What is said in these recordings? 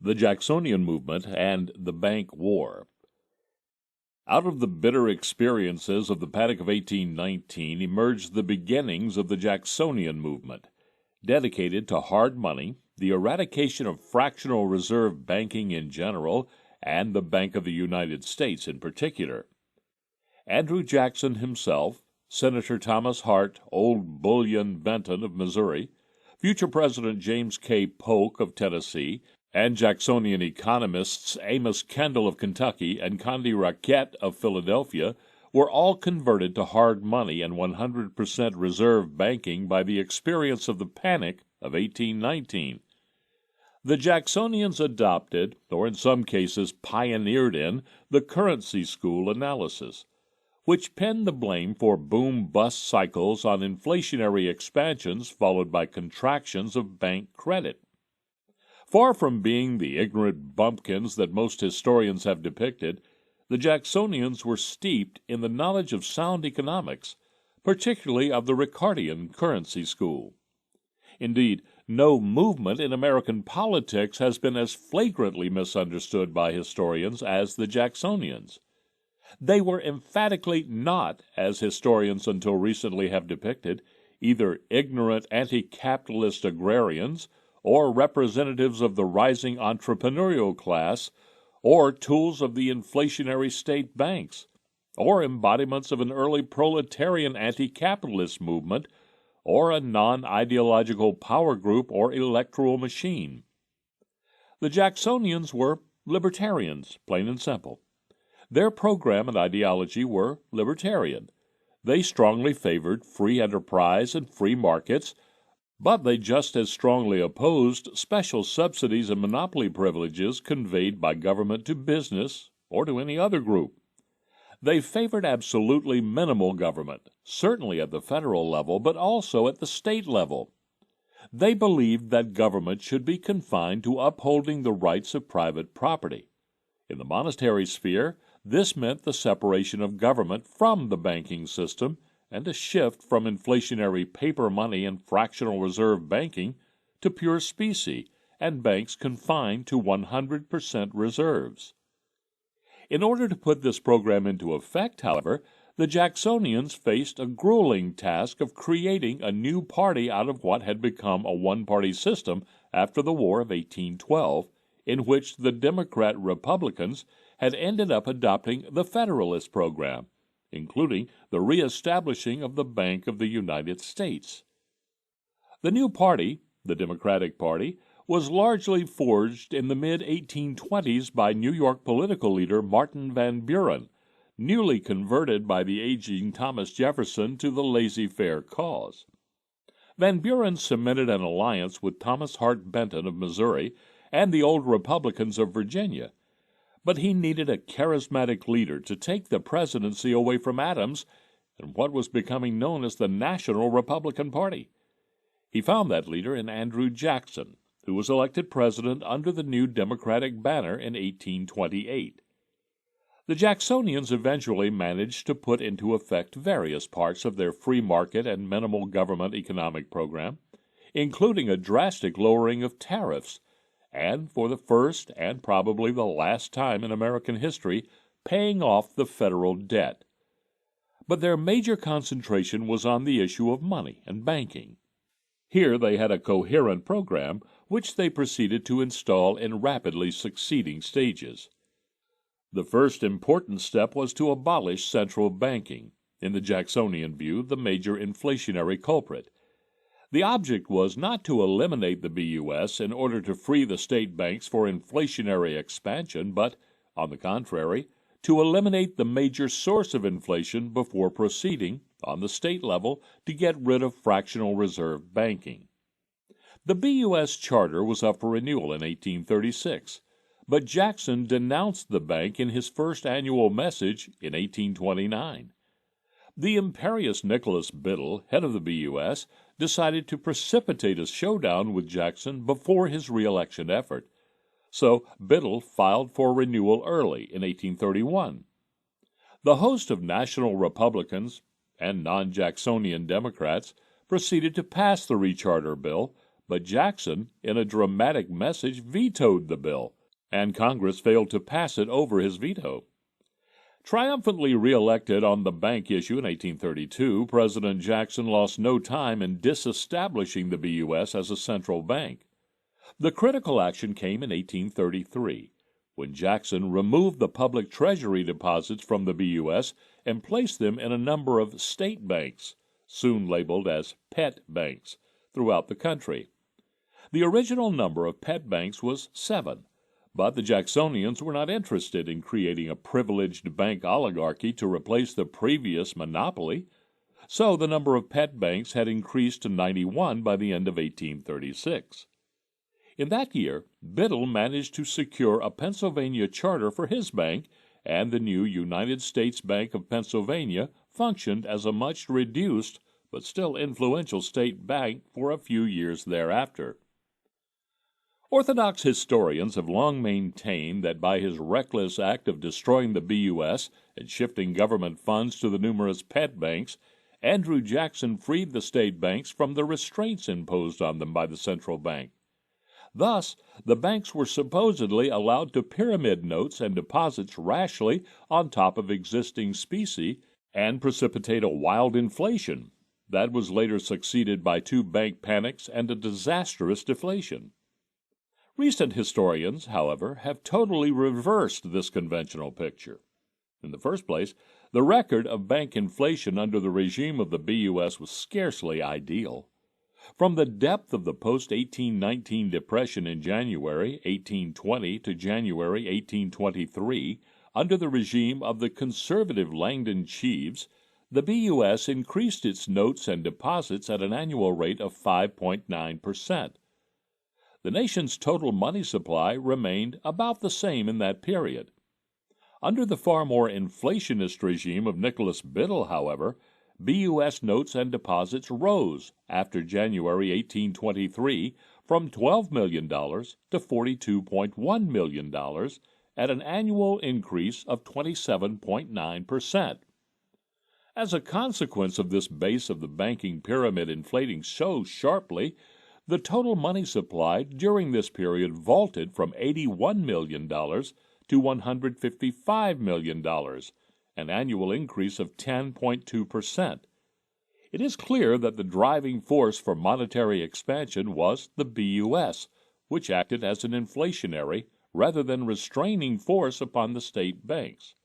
the Jacksonian movement, and the Bank War. Out of the bitter experiences of the Panic of 1819 emerged the beginnings of the Jacksonian movement, dedicated to hard money, the eradication of fractional reserve banking in general, and the Bank of the United States in particular. Andrew Jackson himself, Senator Thomas Hart, Old Bullion Benton of Missouri, future President James K. Polk of Tennessee, and Jacksonian economists Amos Kendall of Kentucky and Condi Raquette of Philadelphia were all converted to hard money and 100% reserve banking by the experience of the Panic of 1819. The Jacksonians adopted, or in some cases pioneered in, the currency school analysis, which pinned the blame for boom-bust cycles on inflationary expansions followed by contractions of bank credit. Far from being the ignorant bumpkins that most historians have depicted, the Jacksonians were steeped in the knowledge of sound economics, particularly of the Ricardian currency school. Indeed, no movement in American politics has been as flagrantly misunderstood by historians as the Jacksonians. They were emphatically not, as historians until recently have depicted, either ignorant anti-capitalist agrarians or representatives of the rising entrepreneurial class, or tools of the inflationary state banks, or embodiments of an early proletarian anti-capitalist movement, or a non-ideological power group or electoral machine. The Jacksonians were libertarians, plain and simple. Their program and ideology were libertarian. They strongly favored free enterprise and free markets, but they just as strongly opposed special subsidies and monopoly privileges conveyed by government to business or to any other group. They favored absolutely minimal government, certainly at the federal level, but also at the state level. They believed that government should be confined to upholding the rights of private property. In the monetary sphere, this meant the separation of government from the banking system and a shift from inflationary paper money and fractional reserve banking to pure specie and banks confined to 100% reserves. In order to put this program into effect, however, the Jacksonians faced a grueling task of creating a new party out of what had become a one-party system after the War of 1812, in which the Democrat-Republicans had ended up adopting the Federalist program, including the reestablishing of the Bank of the United States. The new party, the Democratic Party, was largely forged in the mid-1820s by New York political leader Martin Van Buren, newly converted by the aging Thomas Jefferson to the laissez-faire cause. Van Buren cemented an alliance with Thomas Hart Benton of Missouri and the old Republicans of Virginia, but he needed a charismatic leader to take the presidency away from Adams and what was becoming known as the National Republican Party. He found that leader in Andrew Jackson, who was elected president under the new Democratic banner in 1828. The Jacksonians eventually managed to put into effect various parts of their free market and minimal government economic program, including a drastic lowering of tariffs, and for the first and probably the last time in American history, paying off the federal debt. But their major concentration was on the issue of money and banking. Here they had a coherent program, which they proceeded to install in rapidly succeeding stages. The first important step was to abolish central banking, in the Jacksonian view the major inflationary culprit. The object was not to eliminate the BUS in order to free the state banks for inflationary expansion, but, on the contrary, to eliminate the major source of inflation before proceeding, on the state level, to get rid of fractional reserve banking. The BUS charter was up for renewal in 1836, but Jackson denounced the bank in his first annual message in 1829. The imperious Nicholas Biddle, head of the BUS, decided to precipitate a showdown with Jackson before his re-election effort, so Biddle filed for renewal early in 1831. The host of national Republicans and non-Jacksonian Democrats proceeded to pass the recharter bill, but Jackson, in a dramatic message, vetoed the bill, and Congress failed to pass it over his veto. Triumphantly reelected on the bank issue in 1832, President Jackson lost no time in disestablishing the BUS as a central bank. The critical action came in 1833, when Jackson removed the public treasury deposits from the BUS and placed them in a number of state banks, soon labeled as pet banks, throughout the country. The original number of pet banks was 7, but the Jacksonians were not interested in creating a privileged bank oligarchy to replace the previous monopoly, so the number of pet banks had increased to 91 by the end of 1836. In that year, Biddle managed to secure a Pennsylvania charter for his bank, and the new United States Bank of Pennsylvania functioned as a much reduced but still influential state bank for a few years thereafter. Orthodox historians have long maintained that by his reckless act of destroying the BUS and shifting government funds to the numerous pet banks, Andrew Jackson freed the state banks from the restraints imposed on them by the central bank. Thus, the banks were supposedly allowed to pyramid notes and deposits rashly on top of existing specie and precipitate a wild inflation that was later succeeded by 2 bank panics and a disastrous deflation. Recent historians, however, have totally reversed this conventional picture. In the first place, the record of bank inflation under the regime of the BUS was scarcely ideal. From the depth of the post-1819 depression in January 1820 to January 1823, under the regime of the conservative Langdon Cheves, the BUS increased its notes and deposits at an annual rate of 5.9%. The nation's total money supply remained about the same in that period. Under the far more inflationist regime of Nicholas Biddle, however, BUS notes and deposits rose after January 1823 from $12 million to $42.1 million at an annual increase of 27.9%. As a consequence of this base of the banking pyramid inflating so sharply, the total money supply during this period vaulted from $81 million to $155 million, an annual increase of 10.2%. It is clear that the driving force for monetary expansion was the BUS, which acted as an inflationary rather than restraining force upon the state banks.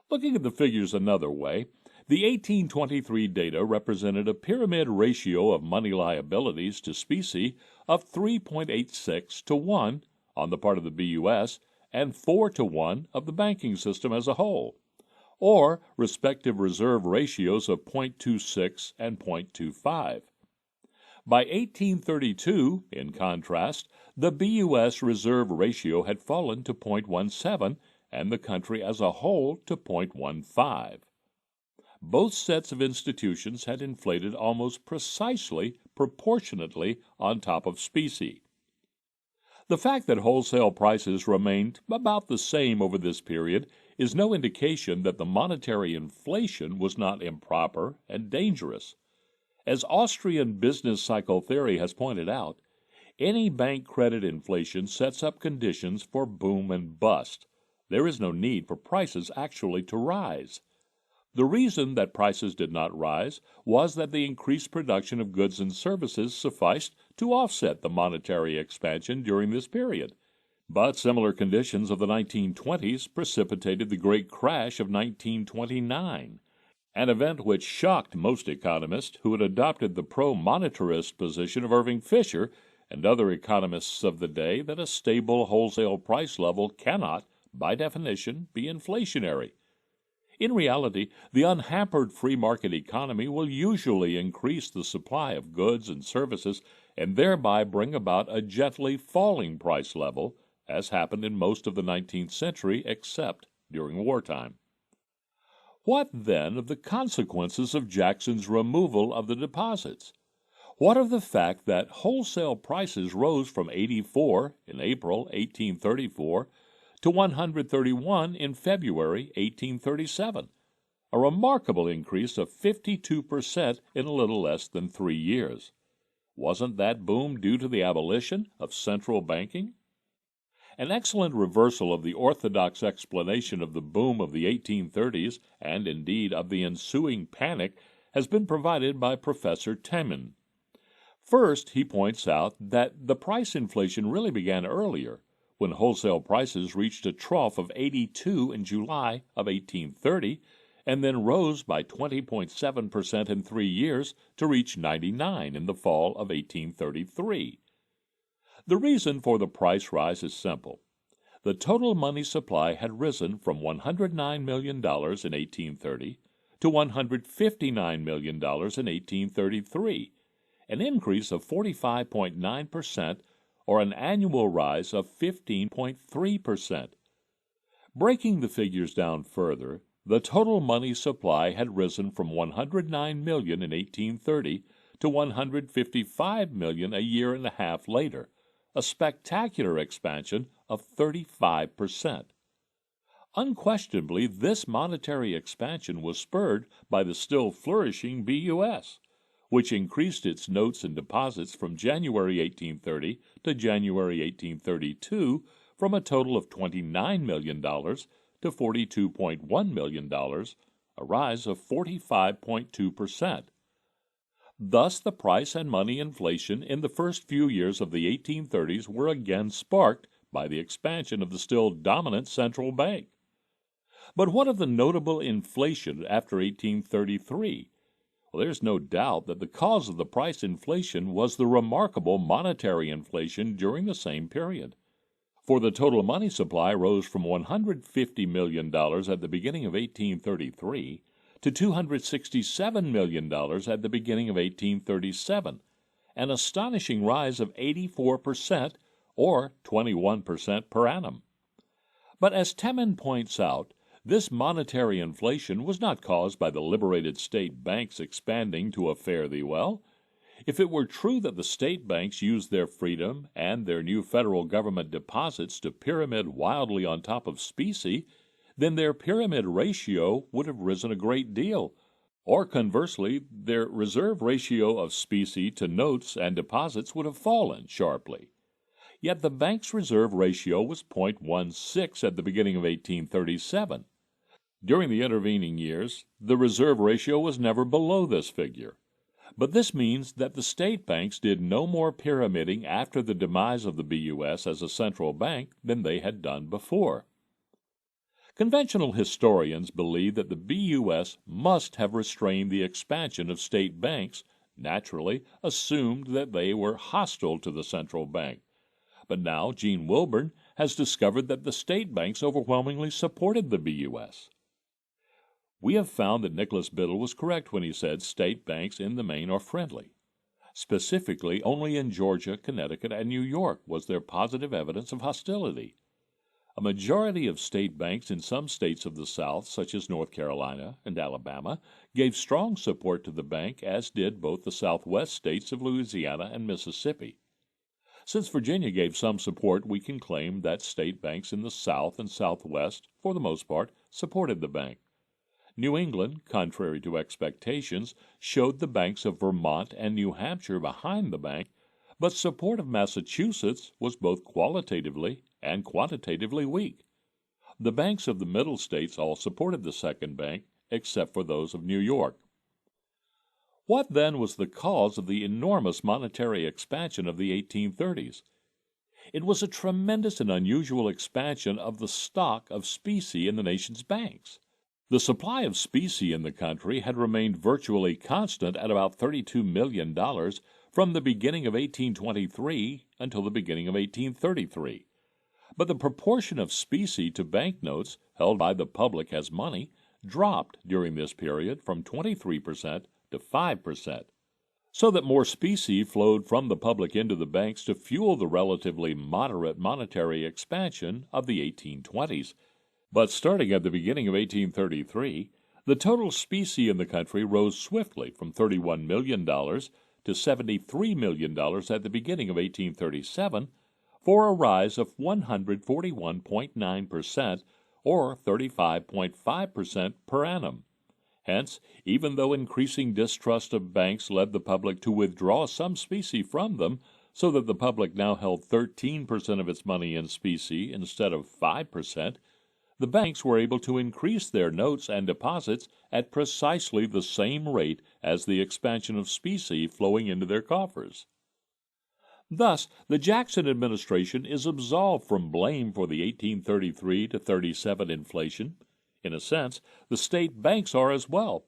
Looking at the figures another way, the 1823 data represented a pyramid ratio of money liabilities to specie of 3.86 to 1 on the part of the BUS and 4 to 1 of the banking system as a whole, or respective reserve ratios of 0.26 and 0.25. By 1832, in contrast, the BUS reserve ratio had fallen to 0.17 and the country as a whole to 0.15. Both sets of institutions had inflated almost precisely proportionately on top of specie. The fact that wholesale prices remained about the same over this period is no indication that the monetary inflation was not improper and dangerous. As Austrian business cycle theory has pointed out, any bank credit inflation sets up conditions for boom and bust. There is no need for prices actually to rise. The reason that prices did not rise was that the increased production of goods and services sufficed to offset the monetary expansion during this period. But similar conditions of the 1920s precipitated the great crash of 1929, an event which shocked most economists who had adopted the pro-monetarist position of Irving Fisher and other economists of the day that a stable wholesale price level cannot, by definition, be inflationary. In reality, the unhampered free market economy will usually increase the supply of goods and services and thereby bring about a gently falling price level, as happened in most of the 19th century except during wartime. What, then, of the consequences of Jackson's removal of the deposits? What of the fact that wholesale prices rose from 84 in April 1834 to 131 in February 1837, a remarkable increase of 52% in a little less than 3 years? Wasn't that boom due to the abolition of central banking? An excellent reversal of the orthodox explanation of the boom of the 1830s, and indeed of the ensuing panic, has been provided by Professor Temin. First, he points out that the price inflation really began earlier, when wholesale prices reached a trough of 82 in July of 1830, and then rose by 20.7% in 3 years to reach 99 in the fall of 1833. The reason for the price rise is simple. The total money supply had risen from $109 million in 1830 to $159 million in 1833, an increase of 45.9%, or an annual rise of 15.3%. Breaking the figures down further, the total money supply had risen from $109 million in 1830 to $155 million a year and a half later, a spectacular expansion of 35%. Unquestionably, this monetary expansion was spurred by the still flourishing BUS, which increased its notes and deposits from January 1830 to January 1832 from a total of $29 million to $42.1 million, a rise of 45.2%. Thus, the price and money inflation in the first few years of the 1830s were again sparked by the expansion of the still dominant central bank. But what of the notable inflation after 1833? Well, there's no doubt that the cause of the price inflation was the remarkable monetary inflation during the same period. For the total money supply rose from $150 million at the beginning of 1833 to $267 million at the beginning of 1837, an astonishing rise of 84%, or 21% per annum. But as Temin points out, this monetary inflation was not caused by the liberated state banks expanding to a fare-thee-well. If it were true that the state banks used their freedom and their new federal government deposits to pyramid wildly on top of specie, then their pyramid ratio would have risen a great deal, or conversely, their reserve ratio of specie to notes and deposits would have fallen sharply. Yet the bank's reserve ratio was 0.16 at the beginning of 1837. During the intervening years, the reserve ratio was never below this figure. But this means that the state banks did no more pyramiding after the demise of the BUS as a central bank than they had done before. Conventional historians believe that the BUS must have restrained the expansion of state banks, naturally assumed that they were hostile to the central bank. But now Gene Wilburn has discovered that the state banks overwhelmingly supported the BUS. We have found that Nicholas Biddle was correct when he said state banks in the main are friendly. Specifically, only in Georgia, Connecticut, and New York was there positive evidence of hostility. A majority of state banks in some states of the South, such as North Carolina and Alabama, gave strong support to the bank, as did both the Southwest states of Louisiana and Mississippi. Since Virginia gave some support, we can claim that state banks in the South and Southwest, for the most part, supported the bank. New England, contrary to expectations, showed the banks of Vermont and New Hampshire behind the bank, but support of Massachusetts was both qualitatively and quantitatively weak. The banks of the Middle states all supported the second bank, except for those of New York. What then was the cause of the enormous monetary expansion of the 1830s? It was a tremendous and unusual expansion of the stock of specie in the nation's banks. The supply of specie in the country had remained virtually constant at about $32 million from the beginning of 1823 until the beginning of 1833. But the proportion of specie to banknotes held by the public as money dropped during this period from 23% to 5%, so that more specie flowed from the public into the banks to fuel the relatively moderate monetary expansion of the 1820s. But starting at the beginning of 1833, the total specie in the country rose swiftly from $31 million to $73 million at the beginning of 1837, for a rise of 141.9%, or 35.5% per annum. Hence, even though increasing distrust of banks led the public to withdraw some specie from them, so that the public now held 13% of its money in specie instead of 5%, the banks were able to increase their notes and deposits at precisely the same rate as the expansion of specie flowing into their coffers. Thus, the Jackson administration is absolved from blame for the 1833 to 37 inflation. In a sense, the state banks are as well.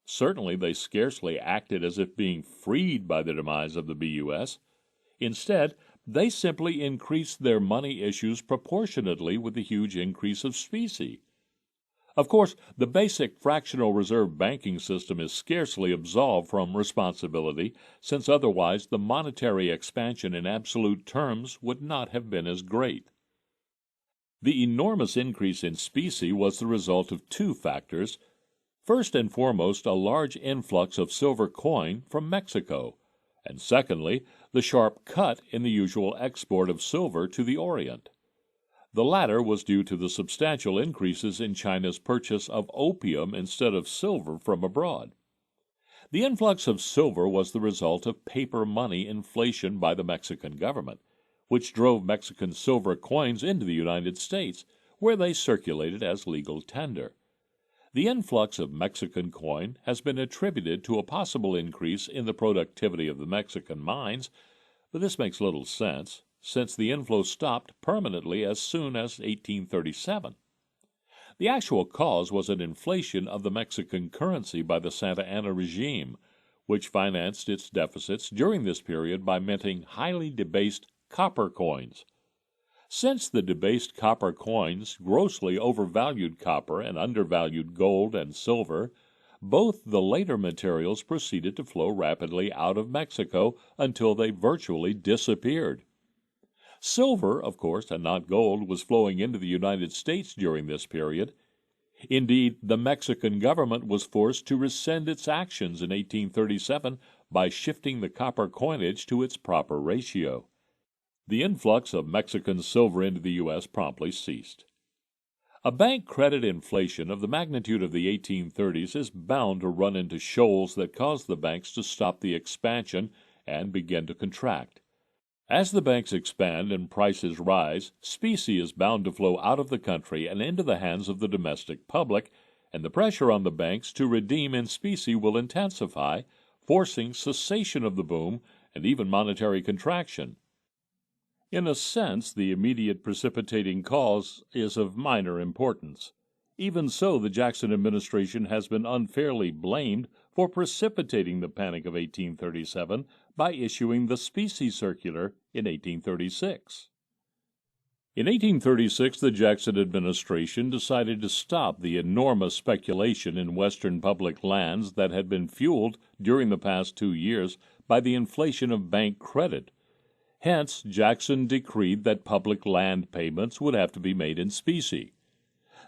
Certainly, they scarcely acted as if being freed by the demise of the BUS. Instead, they simply increased their money issues proportionately with the huge increase of specie. Of course, the basic fractional reserve banking system is scarcely absolved from responsibility, since otherwise the monetary expansion in absolute terms would not have been as great. The enormous increase in specie was the result of two factors. First and foremost, a large influx of silver coin from Mexico, and secondly, the sharp cut in the usual export of silver to the Orient. The latter was due to the substantial increases in China's purchase of opium instead of silver from abroad. The influx of silver was the result of paper money inflation by the Mexican government, which drove Mexican silver coins into the United States, where they circulated as legal tender. The influx of Mexican coin has been attributed to a possible increase in the productivity of the Mexican mines, but this makes little sense, since the inflow stopped permanently as soon as 1837. The actual cause was an inflation of the Mexican currency by the Santa Anna regime, which financed its deficits during this period by minting highly debased copper coins. Since the debased copper coins grossly overvalued copper and undervalued gold and silver, both the later materials proceeded to flow rapidly out of Mexico until they virtually disappeared. Silver, of course, and not gold, was flowing into the United States during this period. Indeed, the Mexican government was forced to rescind its actions in 1837 by shifting the copper coinage to its proper ratio. The influx of Mexican silver into the U.S. promptly ceased. A bank credit inflation of the magnitude of the 1830s is bound to run into shoals that cause the banks to stop the expansion and begin to contract. As the banks expand and prices rise, specie is bound to flow out of the country and into the hands of the domestic public, and the pressure on the banks to redeem in specie will intensify, forcing cessation of the boom and even monetary contraction. In a sense, the immediate precipitating cause is of minor importance. Even so, the Jackson administration has been unfairly blamed for precipitating the Panic of 1837 by issuing the Specie Circular in 1836. In 1836, the Jackson administration decided to stop the enormous speculation in Western public lands that had been fueled during the past 2 years by the inflation of bank credit. Hence, Jackson decreed that public land payments would have to be made in specie.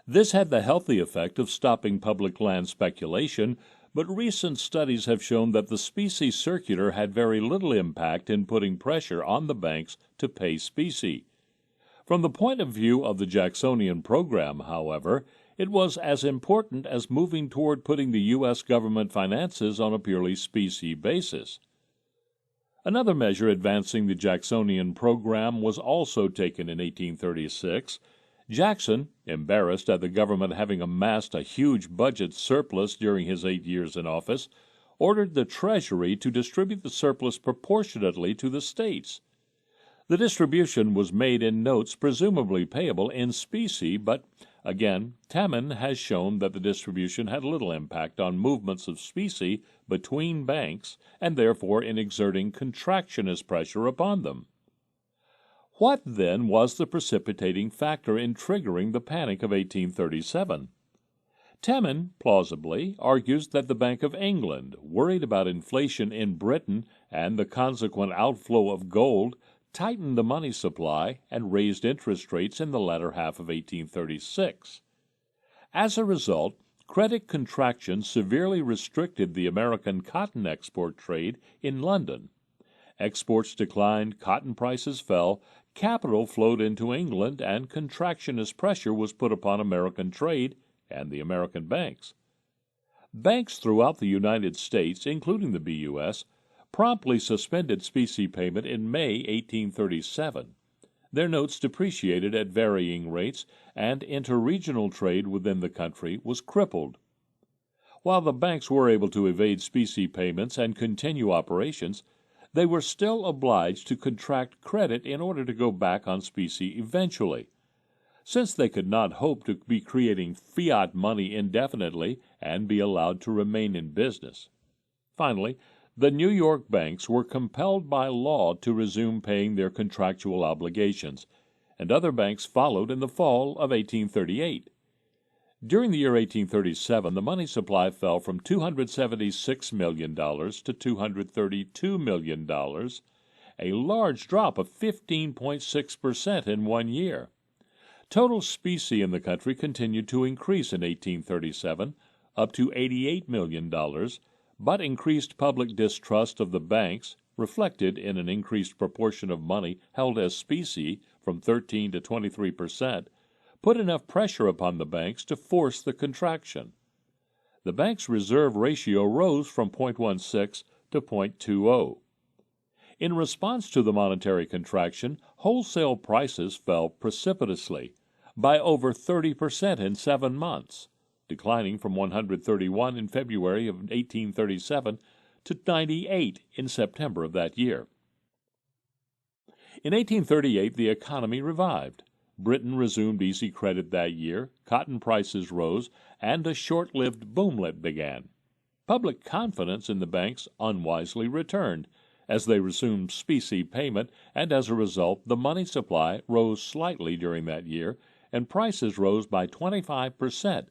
This had the healthy effect of stopping public land speculation, but recent studies have shown that the specie circular had very little impact in putting pressure on the banks to pay specie. From the point of view of the Jacksonian Program, however, it was as important as moving toward putting the U.S. government finances on a purely specie basis. Another measure advancing the Jacksonian Program was also taken in 1836. Jackson, embarrassed at the government having amassed a huge budget surplus during his 8 years in office, ordered the Treasury to distribute the surplus proportionately to the states. The distribution was made in notes presumably payable in specie, but, again, Temin has shown that the distribution had little impact on movements of specie between banks, and therefore in exerting contractionist pressure upon them. What, then, was the precipitating factor in triggering the Panic of 1837? Temin, plausibly, argues that the Bank of England, worried about inflation in Britain and the consequent outflow of gold, tightened the money supply and raised interest rates in the latter half of 1836. As a result, credit contraction severely restricted the American cotton export trade in London. Exports declined, cotton prices fell, capital flowed into England, and contractionist pressure was put upon American trade and the American banks. Banks throughout the United States, including the BUS, promptly suspended specie payment in May 1837. Their notes depreciated at varying rates, and interregional trade within the country was crippled. While the banks were able to evade specie payments and continue operations, they were still obliged to contract credit in order to go back on specie eventually. Since they could not hope to be creating fiat money indefinitely and be allowed to remain in business. Finally, the New York banks were compelled by law to resume paying their contractual obligations, and other banks followed in the fall of 1838. During the year 1837, the money supply fell from $276 million to $232 million, a large drop of 15.6% in 1 year. Total specie in the country continued to increase in 1837, up to $88 million, but increased public distrust of the banks, reflected in an increased proportion of money held as specie from 13 to 23%, put enough pressure upon the banks to force the contraction. The bank's reserve ratio rose from 0.16 to 0.20. In response to the monetary contraction, wholesale prices fell precipitously, by over 30% in 7 months, declining from 131 in February of 1837 to 98 in September of that year. In 1838, the economy revived. Britain resumed easy credit that year, cotton prices rose, and a short-lived boomlet began. Public confidence in the banks unwisely returned, as they resumed specie payment, and as a result the money supply rose slightly during that year, and prices rose by 25%,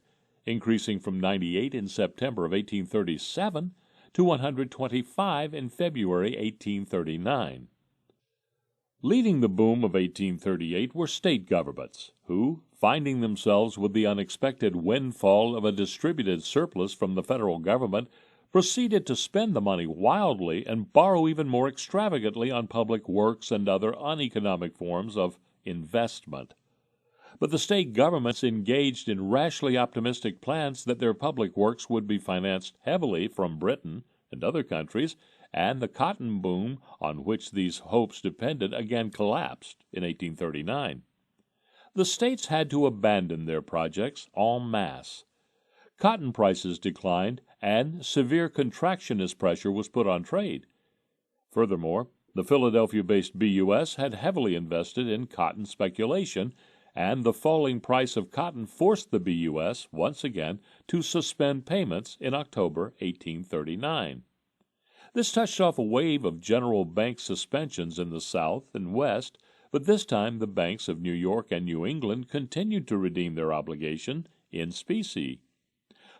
increasing from 98 in September of 1837 to 125 in February 1839. Leading the boom of 1838 were state governments, who, finding themselves with the unexpected windfall of a distributed surplus from the federal government, proceeded to spend the money wildly and borrow even more extravagantly on public works and other uneconomic forms of investment. But the state governments engaged in rashly optimistic plans that their public works would be financed heavily from Britain and other countries, and the cotton boom on which these hopes depended again collapsed in 1839. The states had to abandon their projects en masse. Cotton prices declined, and severe contractionist pressure was put on trade. Furthermore, the Philadelphia-based BUS had heavily invested in cotton speculation, and the falling price of cotton forced the BUS once again to suspend payments in October 1839. This touched off a wave of general bank suspensions in the South and West, but this time the banks of New York and New England continued to redeem their obligation in specie.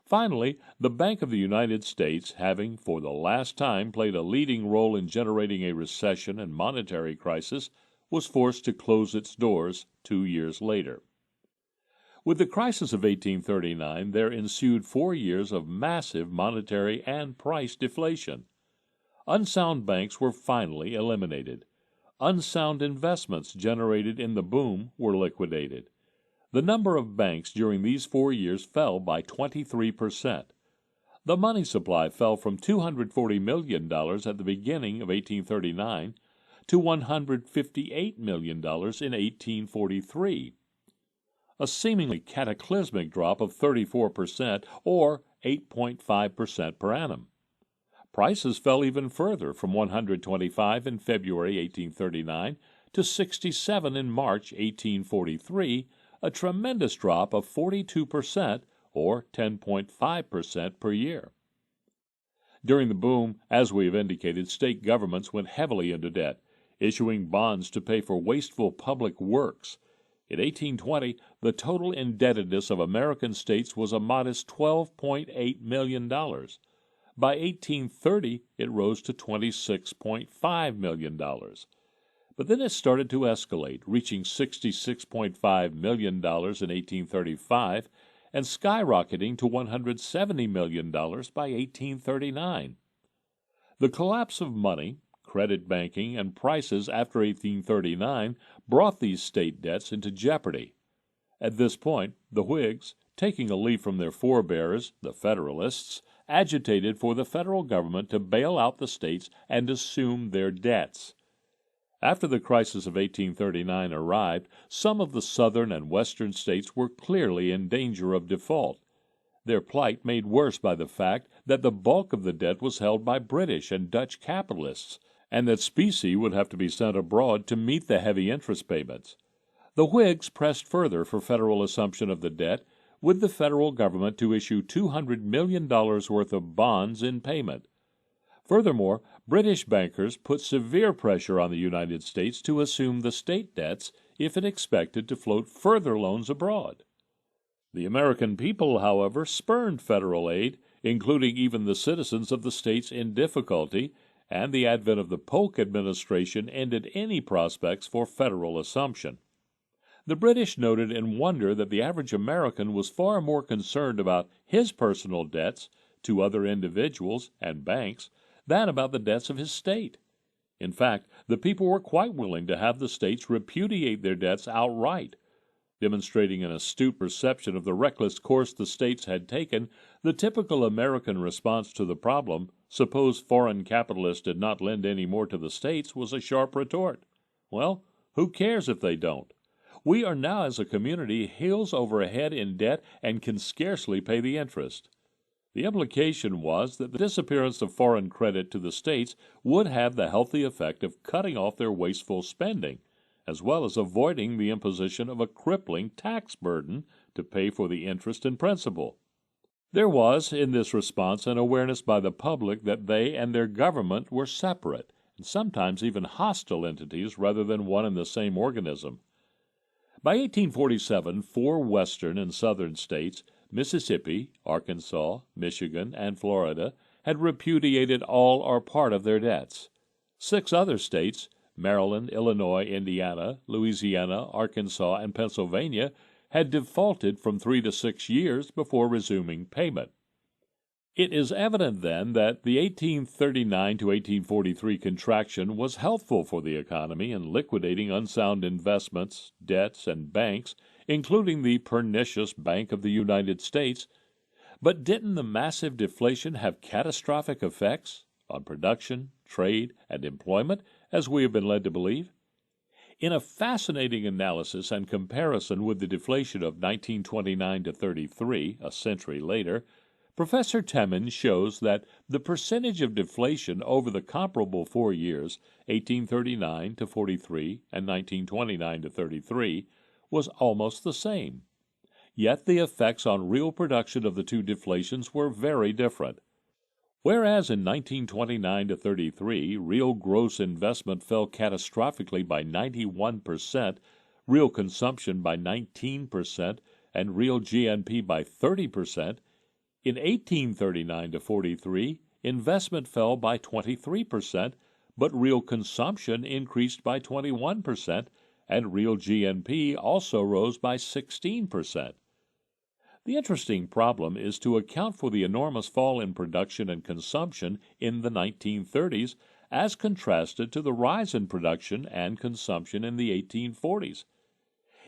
Finally, the Bank of the United States, having for the last time played a leading role in generating a recession and monetary crisis, was forced to close its doors 2 years later. With the crisis of 1839, there ensued 4 years of massive monetary and price deflation. Unsound banks were finally eliminated. Unsound investments generated in the boom were liquidated. The number of banks during these 4 years fell by 23%. The money supply fell from $240 million at the beginning of 1839 to $158 million in 1843, a seemingly cataclysmic drop of 34%, or 8.5% per annum. Prices fell even further, from 125 in February 1839 to 67 in March 1843, a tremendous drop of 42%, or 10.5% per year. During the boom, as we have indicated, state governments went heavily into debt, issuing bonds to pay for wasteful public works. In 1820, the total indebtedness of American states was a modest $12.8 million. By 1830, it rose to $26.5 million. But then it started to escalate, reaching $66.5 million in 1835 and skyrocketing to $170 million by 1839. The collapse of money, credit banking, and prices after 1839 brought these state debts into jeopardy. At this point, the Whigs, taking a leaf from their forebears, the Federalists, agitated for the federal government to bail out the states and assume their debts. After the crisis of 1839 arrived, some of the southern and western states were clearly in danger of default, their plight made worse by the fact that the bulk of the debt was held by British and Dutch capitalists, and that specie would have to be sent abroad to meet the heavy interest payments. The Whigs pressed further for federal assumption of the debt, with the federal government to issue $200 million worth of bonds in payment. Furthermore, British bankers put severe pressure on the United States to assume the state debts if it expected to float further loans abroad. The American people, however, spurned federal aid, including even the citizens of the states in difficulty, and the advent of the Polk administration ended any prospects for federal assumption. The British noted in wonder that the average American was far more concerned about his personal debts to other individuals and banks than about the debts of his state. In fact, the people were quite willing to have the states repudiate their debts outright. Demonstrating an astute perception of the reckless course the states had taken, the typical American response to the problem, suppose foreign capitalists did not lend any more to the states, was a sharp retort. Well, who cares if they don't? We are now as a community heels over head in debt and can scarcely pay the interest. The implication was that the disappearance of foreign credit to the states would have the healthy effect of cutting off their wasteful spending, as well as avoiding the imposition of a crippling tax burden to pay for the interest and principal. There was, in this response, an awareness by the public that they and their government were separate, and sometimes even hostile entities rather than one and the same organism. By 1847, 4 western and southern states, Mississippi, Arkansas, Michigan, and Florida, had repudiated all or part of their debts. 6 other states, Maryland, Illinois, Indiana, Louisiana, Arkansas, and Pennsylvania, had defaulted from 3 to 6 years before resuming payment. It is evident, then, that the 1839 to 1843 contraction was helpful for the economy in liquidating unsound investments, debts, and banks, including the pernicious Bank of the United States. But didn't the massive deflation have catastrophic effects on production, trade, and employment, as we have been led to believe? In a fascinating analysis and comparison with the deflation of 1929 to 33, a century later, Professor Temin shows that the percentage of deflation over the comparable 4 years, 1839 to 43 and 1929 to 33, was almost the same. Yet the effects on real production of the two deflations were very different. Whereas in 1929 to 33, real gross investment fell catastrophically by 91%, real consumption by 19%, and real GNP by 30%, in 1839 to 43, investment fell by 23%, but real consumption increased by 21%, and real GNP also rose by 16%. The interesting problem is to account for the enormous fall in production and consumption in the 1930s as contrasted to the rise in production and consumption in the 1840s.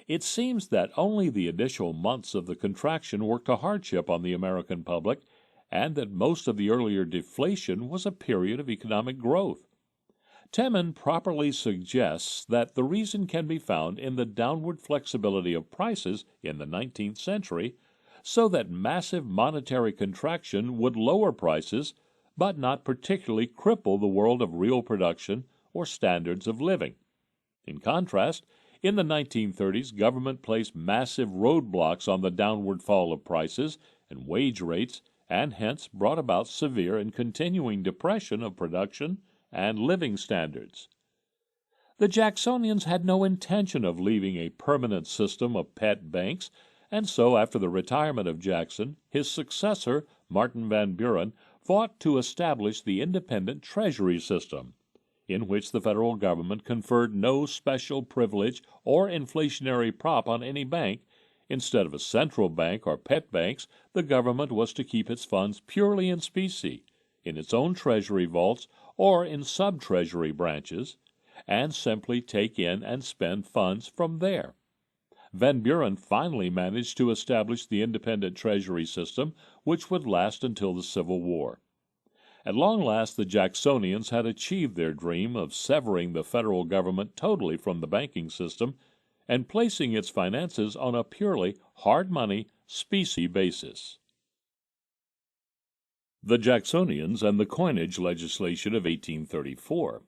It seems that only the initial months of the contraction worked a hardship on the American public, and that most of the earlier deflation was a period of economic growth. Temin properly suggests that the reason can be found in the downward flexibility of prices in the 19th century, so that massive monetary contraction would lower prices, but not particularly cripple the world of real production or standards of living. In contrast, in the 1930s, government placed massive roadblocks on the downward fall of prices and wage rates, and hence brought about severe and continuing depression of production and living standards. The Jacksonians had no intention of leaving a permanent system of pet banks, and so after the retirement of Jackson, his successor, Martin Van Buren, fought to establish the independent Treasury system, in which the federal government conferred no special privilege or inflationary prop on any bank. Instead of a central bank or pet banks, the government was to keep its funds purely in specie, in its own treasury vaults or in sub-treasury branches, and simply take in and spend funds from there. Van Buren finally managed to establish the independent treasury system, which would last until the Civil War. At long last, the Jacksonians had achieved their dream of severing the federal government totally from the banking system and placing its finances on a purely hard money, specie basis. The Jacksonians and the coinage legislation of 1834.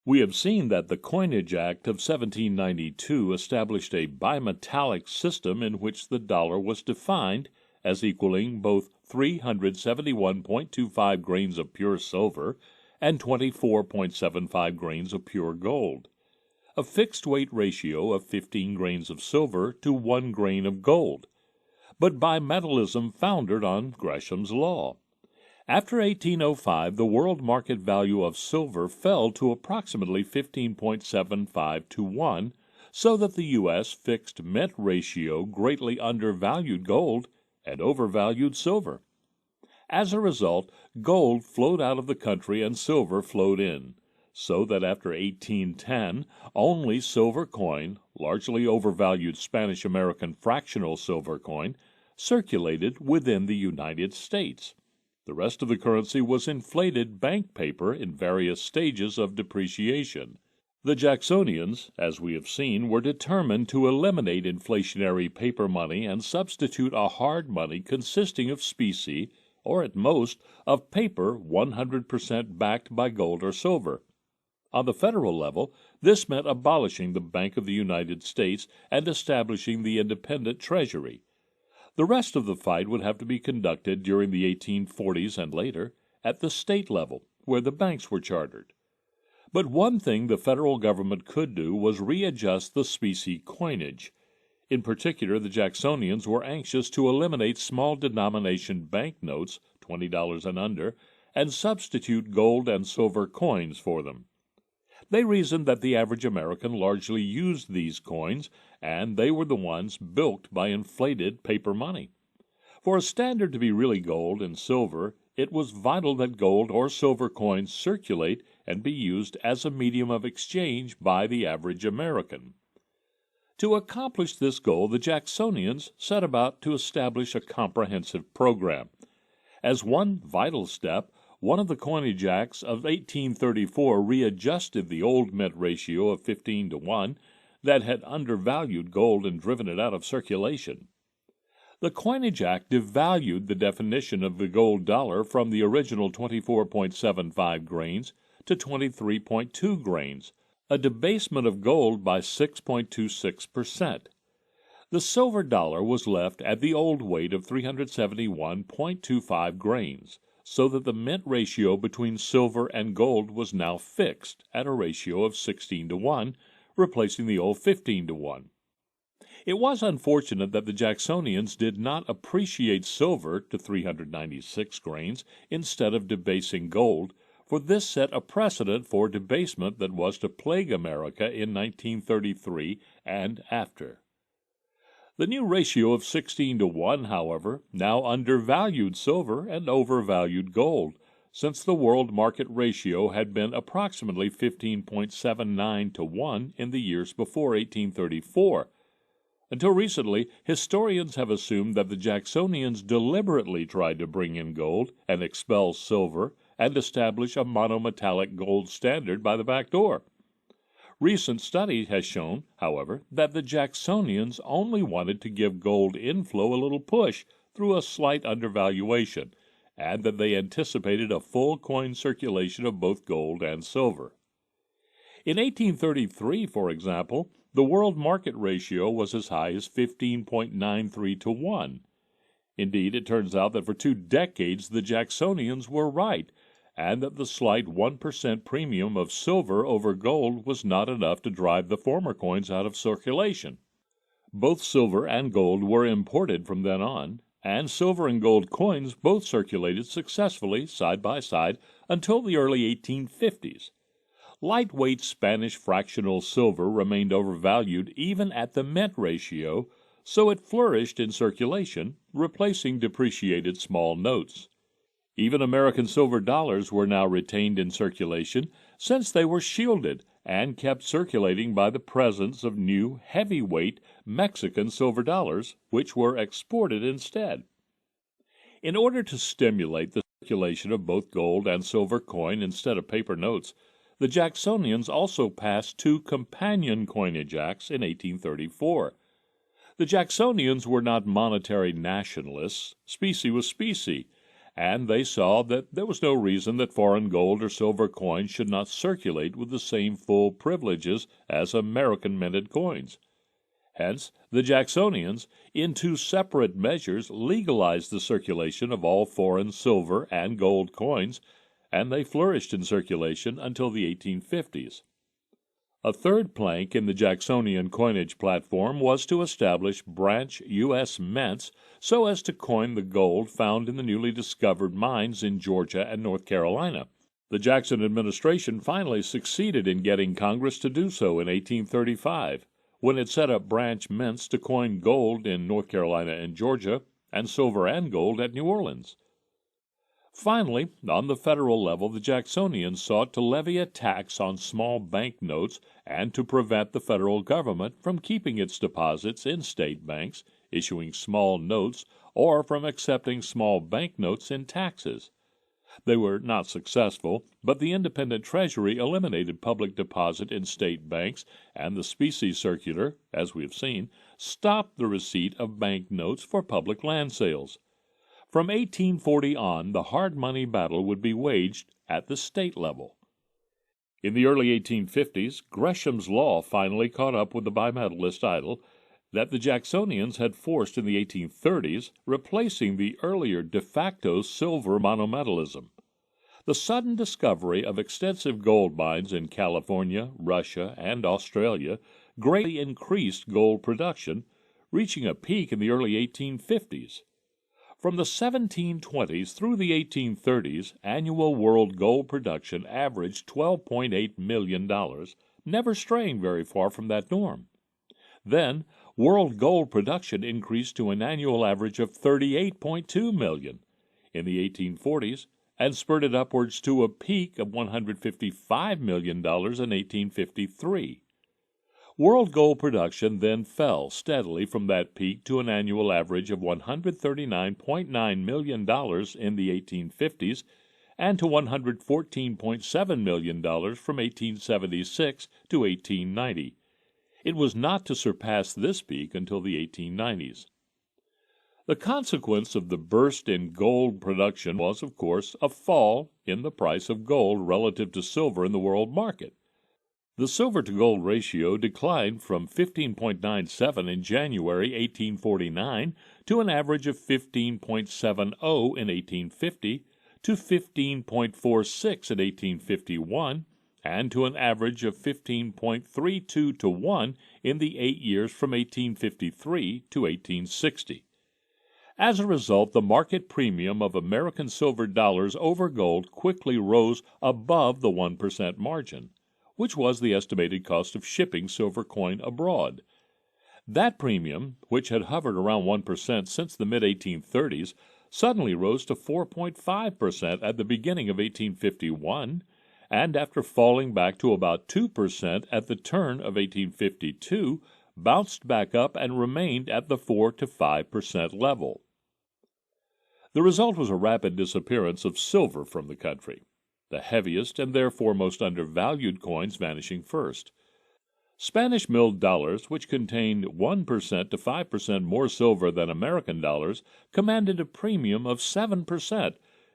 We have seen that the Coinage Act of 1792 established a bimetallic system in which the dollar was defined as equaling both 371.25 grains of pure silver and 24.75 grains of pure gold, a fixed weight ratio of 15 grains of silver to 1 grain of gold, but bimetallism founded on Gresham's law. After 1805, the world market value of silver fell to approximately 15.75 to 1, so that the U.S. fixed mint ratio greatly undervalued gold and overvalued silver. As a result, gold flowed out of the country and silver flowed in, so that after 1810, only silver coin, largely overvalued Spanish-American fractional silver coin, circulated within the United States. The rest of the currency was inflated bank paper in various stages of depreciation. The Jacksonians, as we have seen, were determined to eliminate inflationary paper money and substitute a hard money consisting of specie, or at most, of paper 100% backed by gold or silver. On the federal level, this meant abolishing the Bank of the United States and establishing the independent Treasury. The rest of the fight would have to be conducted during the 1840s and later at the state level, where the banks were chartered. But one thing the federal government could do was readjust the specie coinage. In particular, the Jacksonians were anxious to eliminate small denomination banknotes, $20 and under, and substitute gold and silver coins for them. They reasoned that the average American largely used these coins, and they were the ones bilked by inflated paper money. For a standard to be really gold and silver, it was vital that gold or silver coins circulate and be used as a medium of exchange by the average American. To accomplish this goal, the Jacksonians set about to establish a comprehensive program. As one vital step, one of the Coinage Acts of 1834 readjusted the old mint ratio of 15 to 1 that had undervalued gold and driven it out of circulation. The Coinage Act devalued the definition of the gold dollar from the original 24.75 grains to 23.2 grains, a debasement of gold by 6.26%. The silver dollar was left at the old weight of 371.25 grains, so that the mint ratio between silver and gold was now fixed at a ratio of 16 to 1, replacing the old 15 to 1. It was unfortunate that the Jacksonians did not appreciate silver to 396 grains instead of debasing gold, for this set a precedent for debasement that was to plague America in 1933 and after. The new ratio of 16 to 1, however, now undervalued silver and overvalued gold, since the world market ratio had been approximately 15.79 to 1 in the years before 1834. Until recently, historians have assumed that the Jacksonians deliberately tried to bring in gold and expel silver and establish a monometallic gold standard by the back door. Recent study has shown, however, that the Jacksonians only wanted to give gold inflow a little push through a slight undervaluation, and that they anticipated a full coin circulation of both gold and silver. In 1833, for example, the world market ratio was as high as 15.93 to 1. Indeed, it turns out that for 2 decades the Jacksonians were right, and that the slight 1% premium of silver over gold was not enough to drive the former coins out of circulation. Both silver and gold were imported from then on, and silver and gold coins both circulated successfully side by side until the early 1850s. Lightweight Spanish fractional silver remained overvalued even at the mint ratio, so it flourished in circulation, replacing depreciated small notes. Even American silver dollars were now retained in circulation, since they were shielded and kept circulating by the presence of new heavyweight Mexican silver dollars, which were exported instead. In order to stimulate the circulation of both gold and silver coin instead of paper notes, the Jacksonians also passed two companion coinage acts in 1834. The Jacksonians were not monetary nationalists. Specie was specie, and they saw that there was no reason that foreign gold or silver coins should not circulate with the same full privileges as American minted coins. Hence, the Jacksonians, in two separate measures, legalized the circulation of all foreign silver and gold coins, and they flourished in circulation until the 1850s. A third plank in the Jacksonian coinage platform was to establish branch U.S. mints so as to coin the gold found in the newly discovered mines in Georgia and North Carolina. The Jackson administration finally succeeded in getting Congress to do so in 1835, when it set up branch mints to coin gold in North Carolina and Georgia, and silver and gold at New Orleans. Finally, on the federal level, the Jacksonians sought to levy a tax on small bank notes and to prevent the federal government from keeping its deposits in state banks, issuing small notes, or from accepting small bank notes in taxes. They were not successful, but the independent Treasury eliminated public deposit in state banks, and the specie circular, as we have seen, stopped the receipt of bank notes for public land sales. From 1840 on, the hard money battle would be waged at the state level. In the early 1850s, Gresham's law finally caught up with the bimetallist idol that the Jacksonians had forced in the 1830s, replacing the earlier de facto silver monometallism. The sudden discovery of extensive gold mines in California, Russia, and Australia greatly increased gold production, reaching a peak in the early 1850s. From the 1720s through the 1830s, annual world gold production averaged $12.8 million, never straying very far from that norm. Then, world gold production increased to an annual average of $38.2 million in the 1840s and spurted upwards to a peak of $155 million in 1853. World gold production then fell steadily from that peak to an annual average of $139.9 million in the 1850s and to $114.7 million from 1876 to 1890. It was not to surpass this peak until the 1890s. The consequence of the burst in gold production was, of course, a fall in the price of gold relative to silver in the world market. The silver-to-gold ratio declined from 15.97 in January 1849 to an average of 15.70 in 1850, to 15.46 in 1851, and to an average of 15.32 to 1 in the 8 years from 1853 to 1860. As a result, the market premium of American silver dollars over gold quickly rose above the 1% margin, which was the estimated cost of shipping silver coin abroad. That premium, which had hovered around 1% since the mid-1830s, suddenly rose to 4.5% at the beginning of 1851, and after falling back to about 2% at the turn of 1852, bounced back up and remained at the 4 to 5% level. The result was a rapid disappearance of silver from the country, the heaviest and therefore most undervalued coins vanishing first. Spanish milled dollars, which contained 1% to 5% more silver than American dollars, commanded a premium of 7%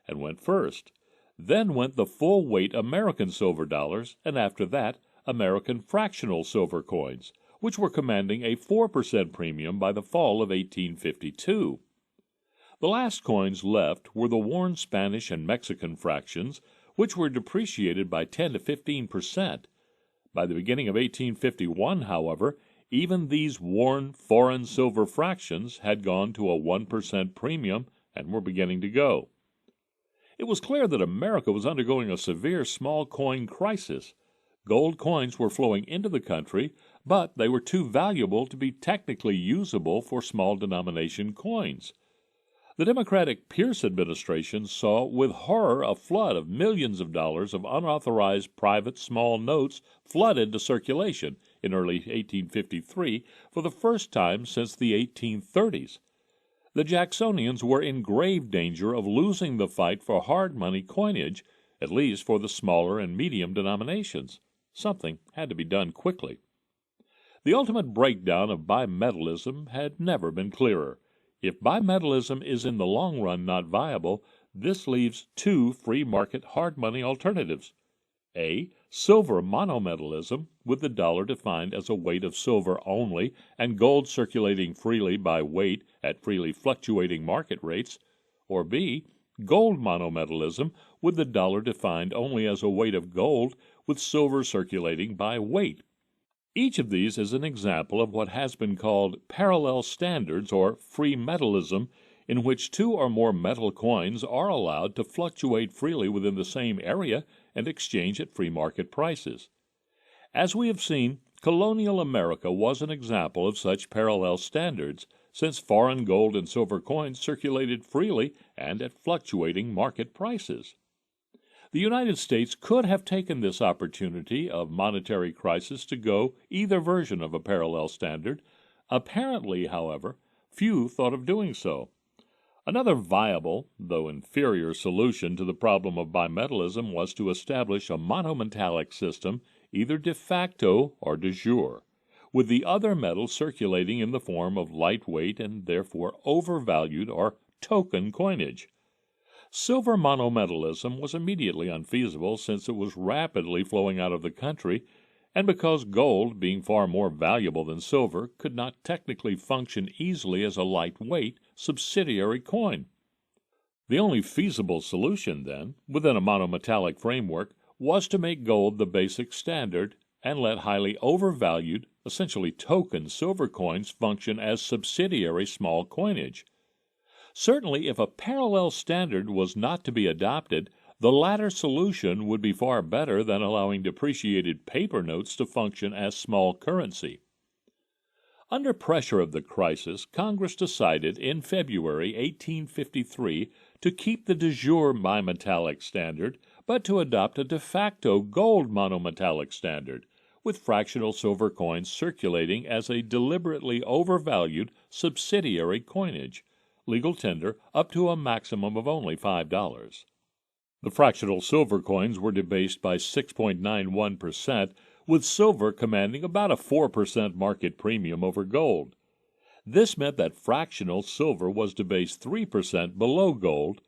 and went first. Then went the full weight American silver dollars, and after that, American fractional silver coins, which were commanding a 4% premium by the fall of 1852. The last coins left were the worn Spanish and Mexican fractions, which were depreciated by 10 to 15%. By the beginning of 1851, however, even these worn foreign silver fractions had gone to a 1% premium and were beginning to go. It was clear that America was undergoing a severe small coin crisis. Gold coins were flowing into the country, but they were too valuable to be technically usable for small denomination coins. The Democratic Pierce administration saw with horror a flood of millions of dollars of unauthorized private small notes flood into circulation in early 1853 for the first time since the 1830s. The Jacksonians were in grave danger of losing the fight for hard money coinage, at least for the smaller and medium denominations. Something had to be done quickly. The ultimate breakdown of bimetallism had never been clearer. If bimetallism is in the long run not viable, this leaves two free market hard money alternatives. A. Silver monometallism, with the dollar defined as a weight of silver only and gold circulating freely by weight at freely fluctuating market rates. Or B. Gold monometallism, with the dollar defined only as a weight of gold with silver circulating by weight. Each of these is an example of what has been called parallel standards or free metallism, in which two or more metal coins are allowed to fluctuate freely within the same area and exchange at free market prices. As we have seen, colonial America was an example of such parallel standards, since foreign gold and silver coins circulated freely and at fluctuating market prices. The United States could have taken this opportunity of monetary crisis to go either version of a parallel standard. Apparently, however, few thought of doing so. Another viable, though inferior, solution to the problem of bimetallism was to establish a monometallic system, either de facto or de jure, with the other metal circulating in the form of lightweight and therefore overvalued or token coinage. Silver monometallism was immediately unfeasible, since it was rapidly flowing out of the country, and because gold, being far more valuable than silver, could not technically function easily as a lightweight subsidiary coin. The only feasible solution, then, within a monometallic framework, was to make gold the basic standard and let highly overvalued, essentially token silver coins function as subsidiary small coinage. Certainly, if a parallel standard was not to be adopted, the latter solution would be far better than allowing depreciated paper notes to function as small currency. Under pressure of the crisis, Congress decided in February 1853 to keep the de jure bimetallic standard, but to adopt a de facto gold monometallic standard, with fractional silver coins circulating as a deliberately overvalued subsidiary coinage, legal tender up to a maximum of only $5. The fractional silver coins were debased by 6.91%, with silver commanding about a 4% market premium over gold. This meant that fractional silver was debased 3% below gold.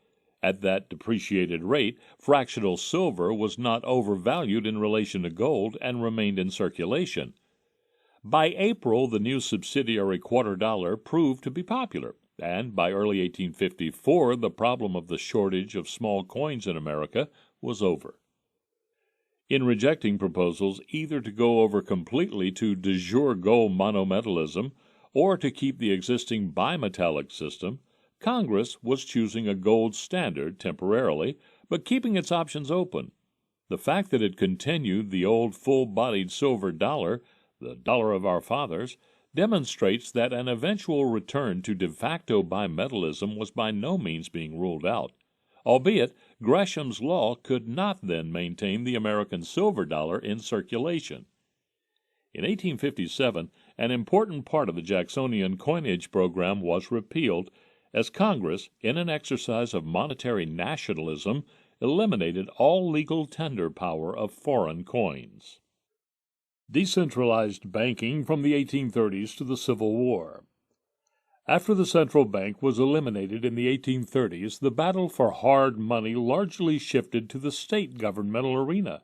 At that depreciated rate, fractional silver was not overvalued in relation to gold and remained in circulation. By April, the new subsidiary quarter dollar proved to be popular, and by early 1854 the problem of the shortage of small coins in America was over. In rejecting proposals either to go over completely to de jure gold monometallism or to keep the existing bimetallic system, Congress was choosing a gold standard temporarily, but keeping its options open. The fact that it continued the old full-bodied silver dollar, the dollar of our fathers, demonstrates that an eventual return to de facto bimetallism was by no means being ruled out, albeit Gresham's law could not then maintain the American silver dollar in circulation. In 1857, an important part of the Jacksonian coinage program was repealed, as Congress, in an exercise of monetary nationalism, eliminated all legal tender power of foreign coins. Decentralized banking from the 1830s to the Civil War. After the central bank was eliminated in the 1830s, the battle for hard money largely shifted to the state governmental arena.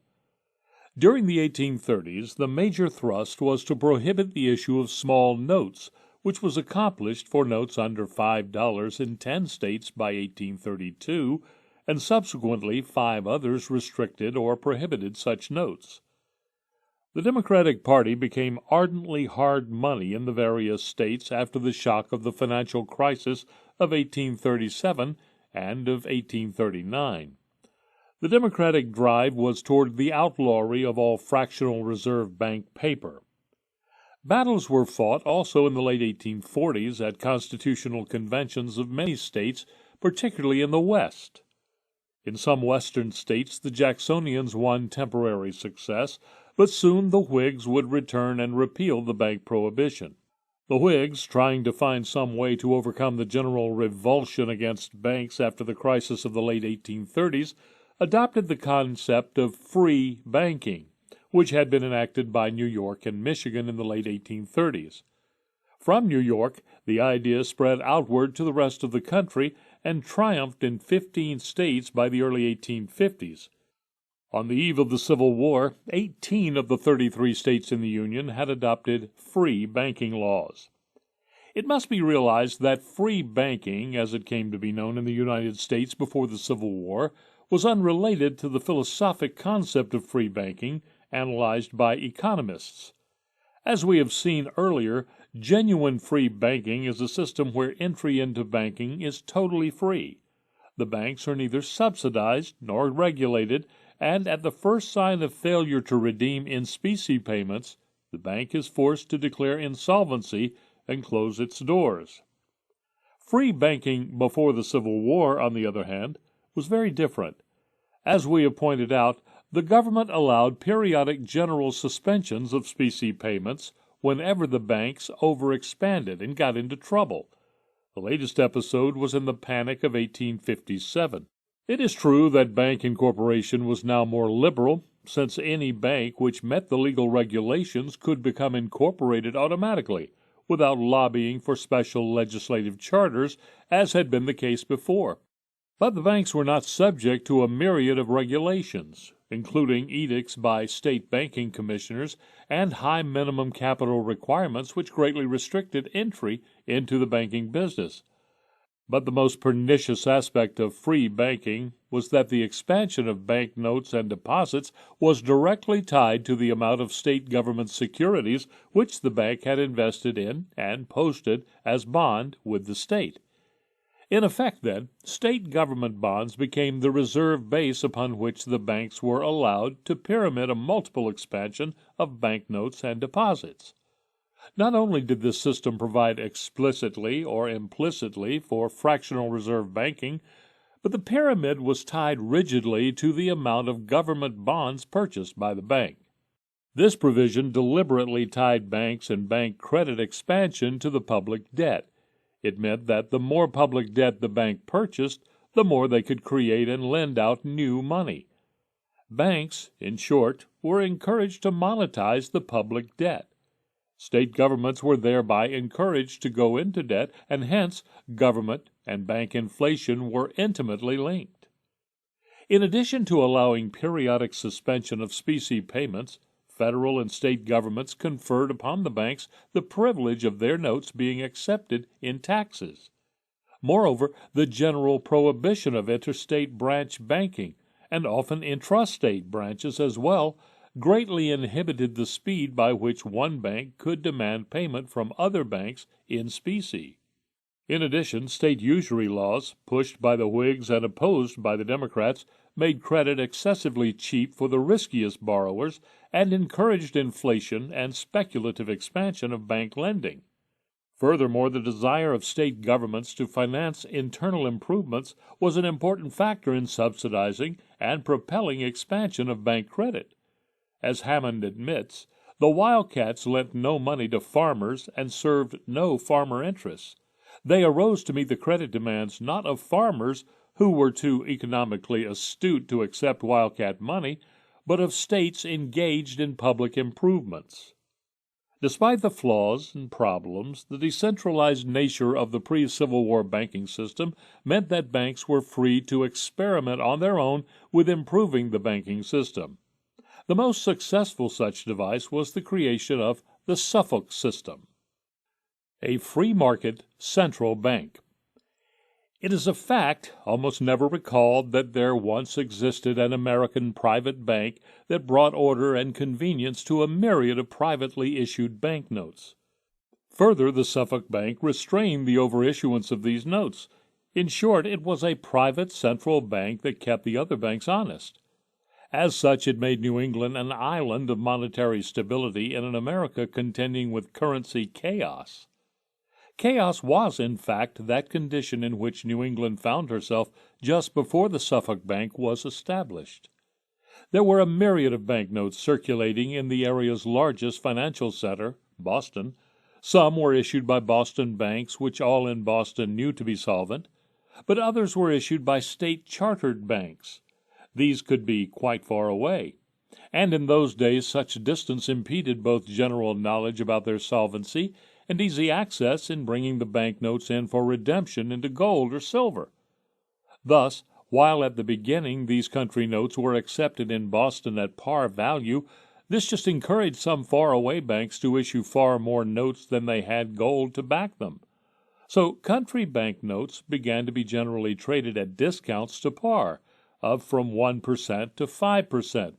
During the 1830s, the major thrust was to prohibit the issue of small notes, which was accomplished for notes under $5 in 10 states by 1832, and subsequently 5 others restricted or prohibited such notes. The Democratic Party became ardently hard money in the various states after the shock of the financial crisis of 1837 and of 1839. The Democratic drive was toward the outlawry of all fractional reserve bank paper. Battles were fought also in the late 1840s at constitutional conventions of many states, particularly in the West. In some Western states, the Jacksonians won temporary success, but soon the Whigs would return and repeal the bank prohibition. The Whigs, trying to find some way to overcome the general revulsion against banks after the crisis of the late 1830s, adopted the concept of free banking, which had been enacted by New York and Michigan in the late 1830s. From New York, the idea spread outward to the rest of the country and triumphed in 15 states by the early 1850s. On the eve of the Civil War, 18 of the 33 states in the Union had adopted free banking laws. It must be realized that free banking, as it came to be known in the United States before the Civil War, was unrelated to the philosophic concept of free banking analyzed by economists. As we have seen earlier, genuine free banking is a system where entry into banking is totally free. The banks are neither subsidized nor regulated, and at the first sign of failure to redeem in specie payments, the bank is forced to declare insolvency and close its doors. Free banking before the Civil War, on the other hand, was very different. As we have pointed out, the government allowed periodic general suspensions of specie payments whenever the banks overexpanded and got into trouble. The latest episode was in the Panic of 1857. It is true that bank incorporation was now more liberal, since any bank which met the legal regulations could become incorporated automatically, without lobbying for special legislative charters, as had been the case before. But the banks were not subject to a myriad of regulations, including edicts by state banking commissioners and high minimum capital requirements which greatly restricted entry into the banking business. But the most pernicious aspect of free banking was that the expansion of bank notes and deposits was directly tied to the amount of state government securities which the bank had invested in and posted as bond with the state. In effect, then, state government bonds became the reserve base upon which the banks were allowed to pyramid a multiple expansion of banknotes and deposits. Not only did this system provide explicitly or implicitly for fractional reserve banking, but the pyramid was tied rigidly to the amount of government bonds purchased by the bank. This provision deliberately tied banks and bank credit expansion to the public debt. It meant that the more public debt the bank purchased, the more they could create and lend out new money. Banks, in short, were encouraged to monetize the public debt. State governments were thereby encouraged to go into debt, and hence government and bank inflation were intimately linked. In addition to allowing periodic suspension of specie payments, federal and state governments conferred upon the banks the privilege of their notes being accepted in taxes. Moreover, the general prohibition of interstate branch banking, and often intrastate branches as well, greatly inhibited the speed by which one bank could demand payment from other banks in specie. In addition, state usury laws, pushed by the Whigs and opposed by the Democrats, made credit excessively cheap for the riskiest borrowers and encouraged inflation and speculative expansion of bank lending. Furthermore, the desire of state governments to finance internal improvements was an important factor in subsidizing and propelling expansion of bank credit. As Hammond admits, the Wildcats lent no money to farmers and served no farmer interests. They arose to meet the credit demands not of farmers, who were too economically astute to accept Wildcat money, but of states engaged in public improvements. Despite the flaws and problems, the decentralized nature of the pre-Civil War banking system meant that banks were free to experiment on their own with improving the banking system. The most successful such device was the creation of the Suffolk system, a free market central bank. It is a fact almost never recalled that there once existed an American private bank that brought order and convenience to a myriad of privately issued banknotes. Further, the Suffolk Bank restrained the overissuance of these notes. In short, it was a private central bank that kept the other banks honest. As such, it made New England an island of monetary stability in an America contending with currency chaos. Chaos was, in fact, that condition in which New England found herself just before the Suffolk Bank was established. There were a myriad of banknotes circulating in the area's largest financial center, Boston. Some were issued by Boston banks, which all in Boston knew to be solvent, but others were issued by state-chartered banks. These could be quite far away, and in those days such distance impeded both general knowledge about their solvency and easy access in bringing the banknotes in for redemption into gold or silver. Thus, while at the beginning these country notes were accepted in Boston at par value, this just encouraged some far-away banks to issue far more notes than they had gold to back them. So country bank notes began to be generally traded at discounts to par, of from 1% to 5%.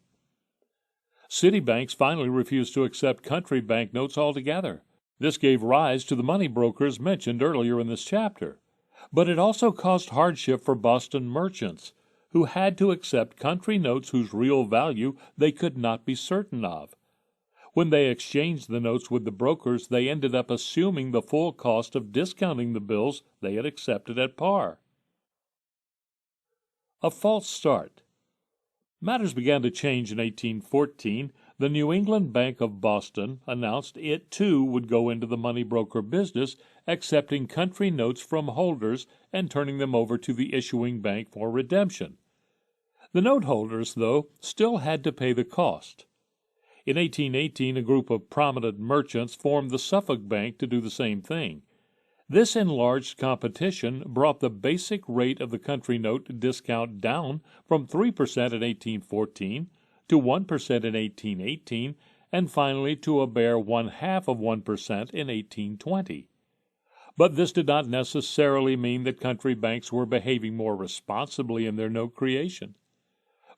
City banks finally refused to accept country bank notes altogether. This gave rise to the money brokers mentioned earlier in this chapter. But it also caused hardship for Boston merchants, who had to accept country notes whose real value they could not be certain of. When they exchanged the notes with the brokers, they ended up assuming the full cost of discounting the bills they had accepted at par. A false start. Matters began to change in 1814. The New England Bank of Boston announced it, too, would go into the money broker business, accepting country notes from holders and turning them over to the issuing bank for redemption. The note holders, though, still had to pay the cost. In 1818, a group of prominent merchants formed the Suffolk Bank to do the same thing. This enlarged competition brought the basic rate of the country note discount down from 3% in 1814 to 1% in 1818, and finally to a bare 1/2 of 1% in 1820. But this did not necessarily mean that country banks were behaving more responsibly in their note creation.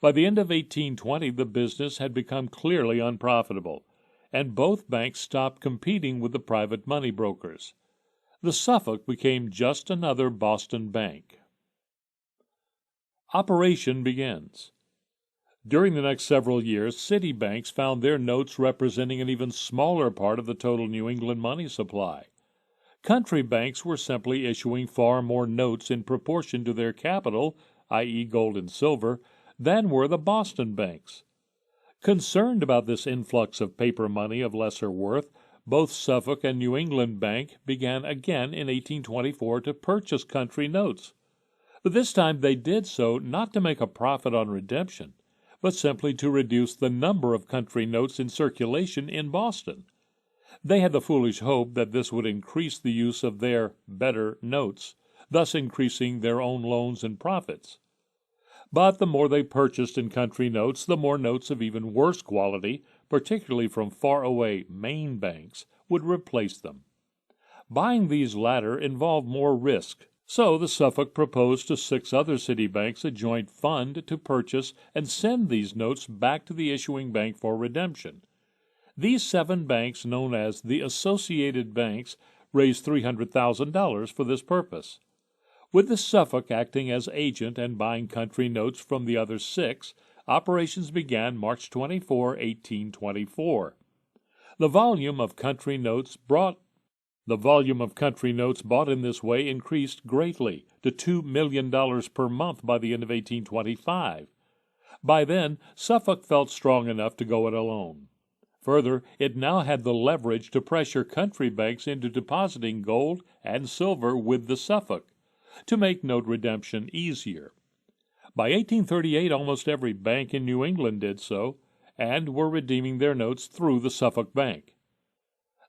By the end of 1820, the business had become clearly unprofitable, and both banks stopped competing with the private money brokers. The Suffolk became just another Boston bank. Operation begins. During the next several years, city banks found their notes representing an even smaller part of the total New England money supply. Country banks were simply issuing far more notes in proportion to their capital, i.e. gold and silver, than were the Boston banks. Concerned about this influx of paper money of lesser worth, both Suffolk and New England Bank began again in 1824 to purchase country notes. But this time they did so not to make a profit on redemption, but simply to reduce the number of country notes in circulation in Boston. They had the foolish hope that this would increase the use of their better notes, thus increasing their own loans and profits. But the more they purchased in country notes, the more notes of even worse quality, particularly from far-away Maine banks, would replace them. Buying these latter involved more risk, so the Suffolk proposed to 6 other city banks a joint fund to purchase and send these notes back to the issuing bank for redemption. These 7 banks, known as the Associated Banks, raised $300,000 for this purpose. With the Suffolk acting as agent and buying country notes from the other 6, operations began March 24, 1824. The volume of country notes bought in this way increased greatly to $2 million per month by the end of 1825. By then, Suffolk felt strong enough to go it alone. Further, it now had the leverage to pressure country banks into depositing gold and silver with the Suffolk, to make note redemption easier. By 1838, almost every bank in New England did so, and were redeeming their notes through the Suffolk Bank.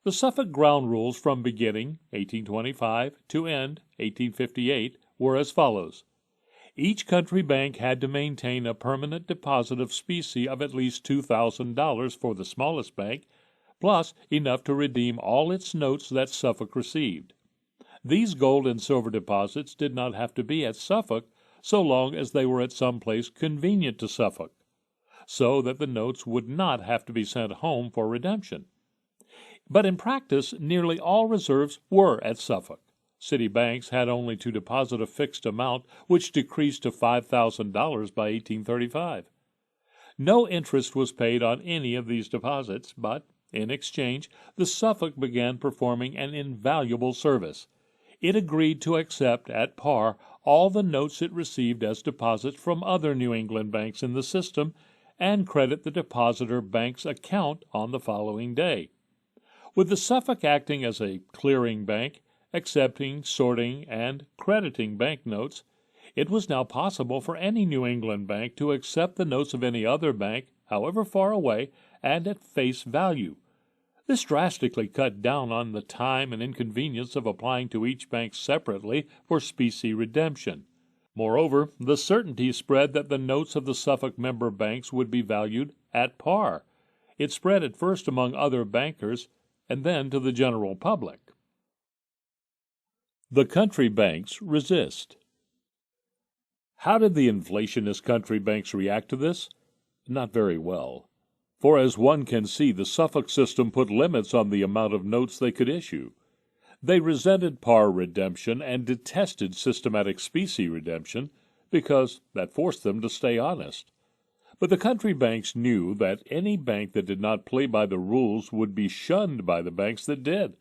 The Suffolk ground rules from beginning, 1825, to end, 1858, were as follows. Each country bank had to maintain a permanent deposit of specie of at least $2,000 for the smallest bank, plus enough to redeem all its notes that Suffolk received. These gold and silver deposits did not have to be at Suffolk so long as they were at some place convenient to Suffolk, so that the notes would not have to be sent home for redemption. But in practice, nearly all reserves were at Suffolk. City banks had only to deposit a fixed amount, which decreased to $5,000 by 1835. No interest was paid on any of these deposits, but, in exchange, the Suffolk began performing an invaluable service. It agreed to accept at par all the notes it received as deposits from other New England banks in the system, and credit the depositor bank's account on the following day. With the Suffolk acting as a clearing bank, accepting, sorting, and crediting banknotes, it was now possible for any New England bank to accept the notes of any other bank, however far away, and at face value. This drastically cut down on the time and inconvenience of applying to each bank separately for specie redemption. Moreover, the certainty spread that the notes of the Suffolk member banks would be valued at par. It spread at first among other bankers, and then to the general public. The country banks resist. How did the inflationist country banks react to this? Not very well. For as one can see, the Suffolk system put limits on the amount of notes they could issue. They resented par redemption and detested systematic specie redemption because that forced them to stay honest. But the country banks knew that any bank that did not play by the rules would be shunned by the banks that did,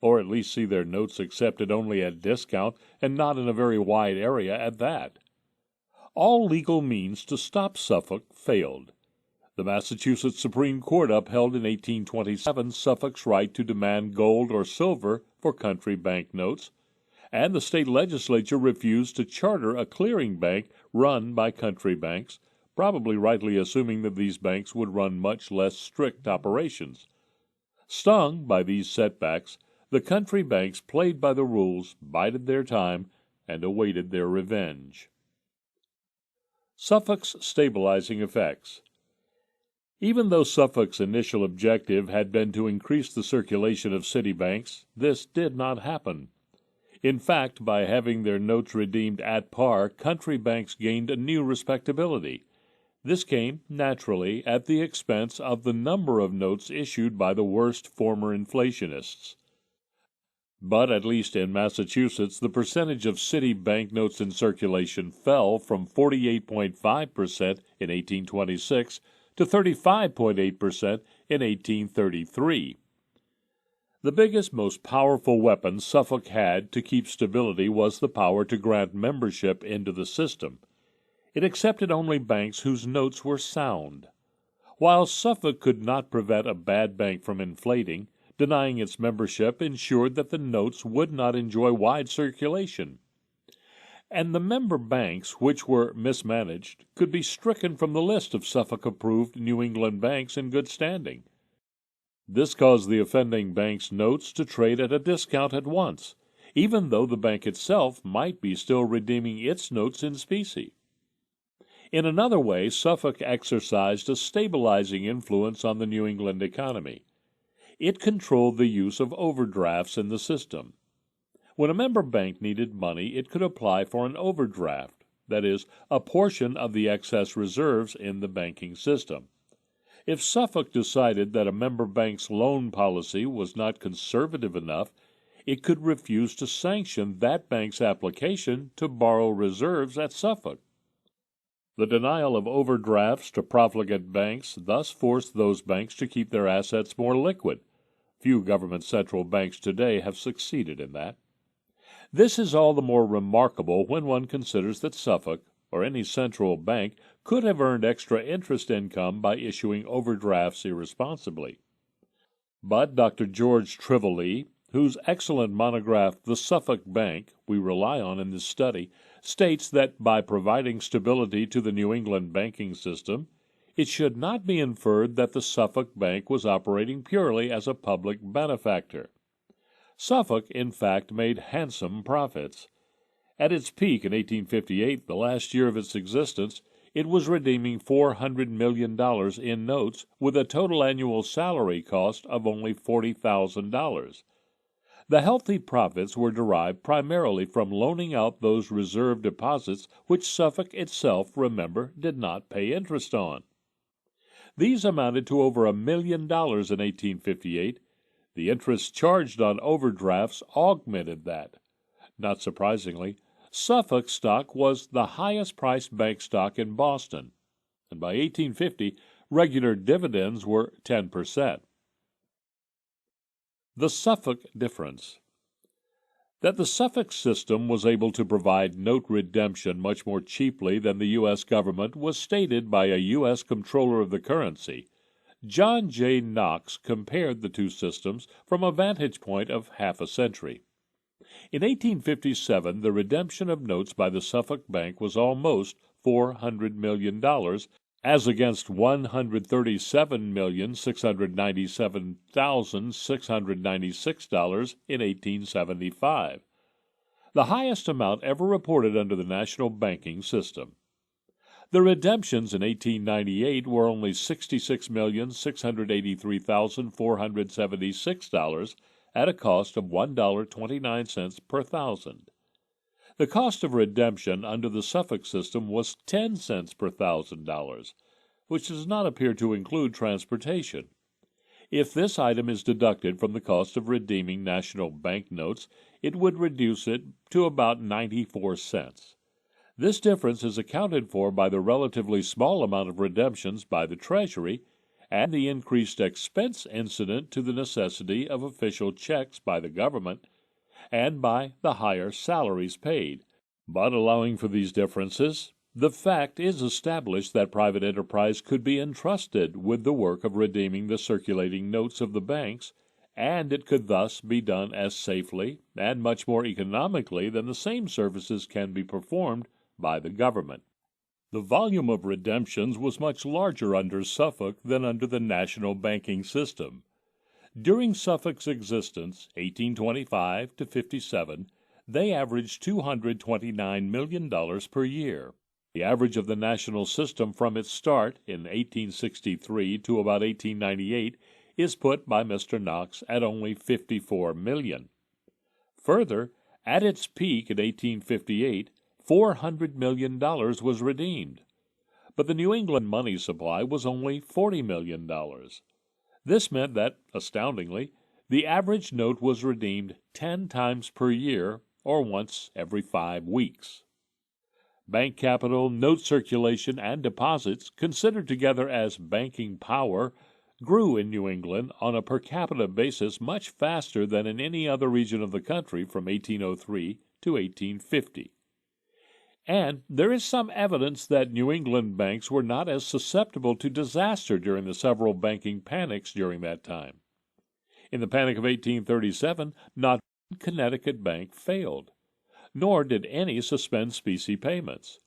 or at least see their notes accepted only at discount and not in a very wide area at that. All legal means to stop Suffolk failed. The Massachusetts Supreme Court upheld in 1827 Suffolk's right to demand gold or silver for country bank notes, and the state legislature refused to charter a clearing bank run by country banks, probably rightly assuming that these banks would run much less strict operations. Stung by these setbacks, the country banks played by the rules, bided their time, and awaited their revenge. Suffolk's stabilizing effects. Even though Suffolk's initial objective had been to increase the circulation of city banks, this did not happen. In fact, by having their notes redeemed at par, country banks gained a new respectability. This came, naturally, at the expense of the number of notes issued by the worst former inflationists. But at least in Massachusetts, the percentage of city banknotes in circulation fell from 48.5% in 1826 to 35.8% in 1833. The biggest, most powerful weapon Suffolk had to keep stability was the power to grant membership into the system. It accepted only banks whose notes were sound. While Suffolk could not prevent a bad bank from inflating, denying its membership ensured that the notes would not enjoy wide circulation. And the member banks which were mismanaged could be stricken from the list of Suffolk-approved New England banks in good standing. This caused the offending bank's notes to trade at a discount at once, even though the bank itself might be still redeeming its notes in specie. In another way, Suffolk exercised a stabilizing influence on the New England economy. It controlled the use of overdrafts in the system. When a member bank needed money, it could apply for an overdraft, that is, a portion of the excess reserves in the banking system. If Suffolk decided that a member bank's loan policy was not conservative enough, it could refuse to sanction that bank's application to borrow reserves at Suffolk. The denial of overdrafts to profligate banks thus forced those banks to keep their assets more liquid. Few government central banks today have succeeded in that. This is all the more remarkable when one considers that Suffolk, or any central bank, could have earned extra interest income by issuing overdrafts irresponsibly. But Dr. George Trivoli, whose excellent monograph, The Suffolk Bank, we rely on in this study, states that by providing stability to the New England banking system, it should not be inferred that the Suffolk Bank was operating purely as a public benefactor. Suffolk, in fact, made handsome profits. At its peak in 1858, the last year of its existence, it was redeeming $400 million in notes with a total annual salary cost of only $40,000. The healthy profits were derived primarily from loaning out those reserve deposits which Suffolk itself, remember, did not pay interest on. These amounted to over $1 million in 1858. The interest charged on overdrafts augmented that. Not surprisingly, Suffolk stock was the highest-priced bank stock in Boston. and by 1850, regular dividends were 10%. The Suffolk difference. That the Suffolk system was able to provide note redemption much more cheaply than the U.S. government was stated by a U.S. comptroller of the currency. John J. Knox compared the two systems from a vantage point of half a century. In 1857, the redemption of notes by the Suffolk Bank was almost $400 million, as against $137,697,696 in 1875, the highest amount ever reported under the national banking system. The redemptions in 1898 were only $66,683,476 at a cost of $1.29 per thousand. The cost of redemption under the Suffolk system was 10 cents per $1,000, which does not appear to include transportation. If this item is deducted from the cost of redeeming national bank notes, it would reduce it to about 94 cents. This difference is accounted for by the relatively small amount of redemptions by the Treasury and the increased expense incident to the necessity of official checks by the government, and by the higher salaries paid. But allowing for these differences, the fact is established that private enterprise could be entrusted with the work of redeeming the circulating notes of the banks, and it could thus be done as safely and much more economically than the same services can be performed by the government. The volume of redemptions was much larger under Suffolk than under the national banking system. During Suffolk's existence, 1825 to 57, they averaged $229 million per year. The average of the national system from its start in 1863 to about 1898 is put by Mr. Knox at only $54 million. Further, at its peak in 1858, $400 million was redeemed. But the New England money supply was only $40 million. This meant that, astoundingly, the average note was redeemed 10 times per year, or once every 5 weeks. Bank capital, note circulation, and deposits, considered together as banking power, grew in New England on a per capita basis much faster than in any other region of the country from 1803 to 1850. And there is some evidence that New England banks were not as susceptible to disaster during the several banking panics during that time. In the Panic of 1837, not one Connecticut bank failed, nor did any suspend specie payments.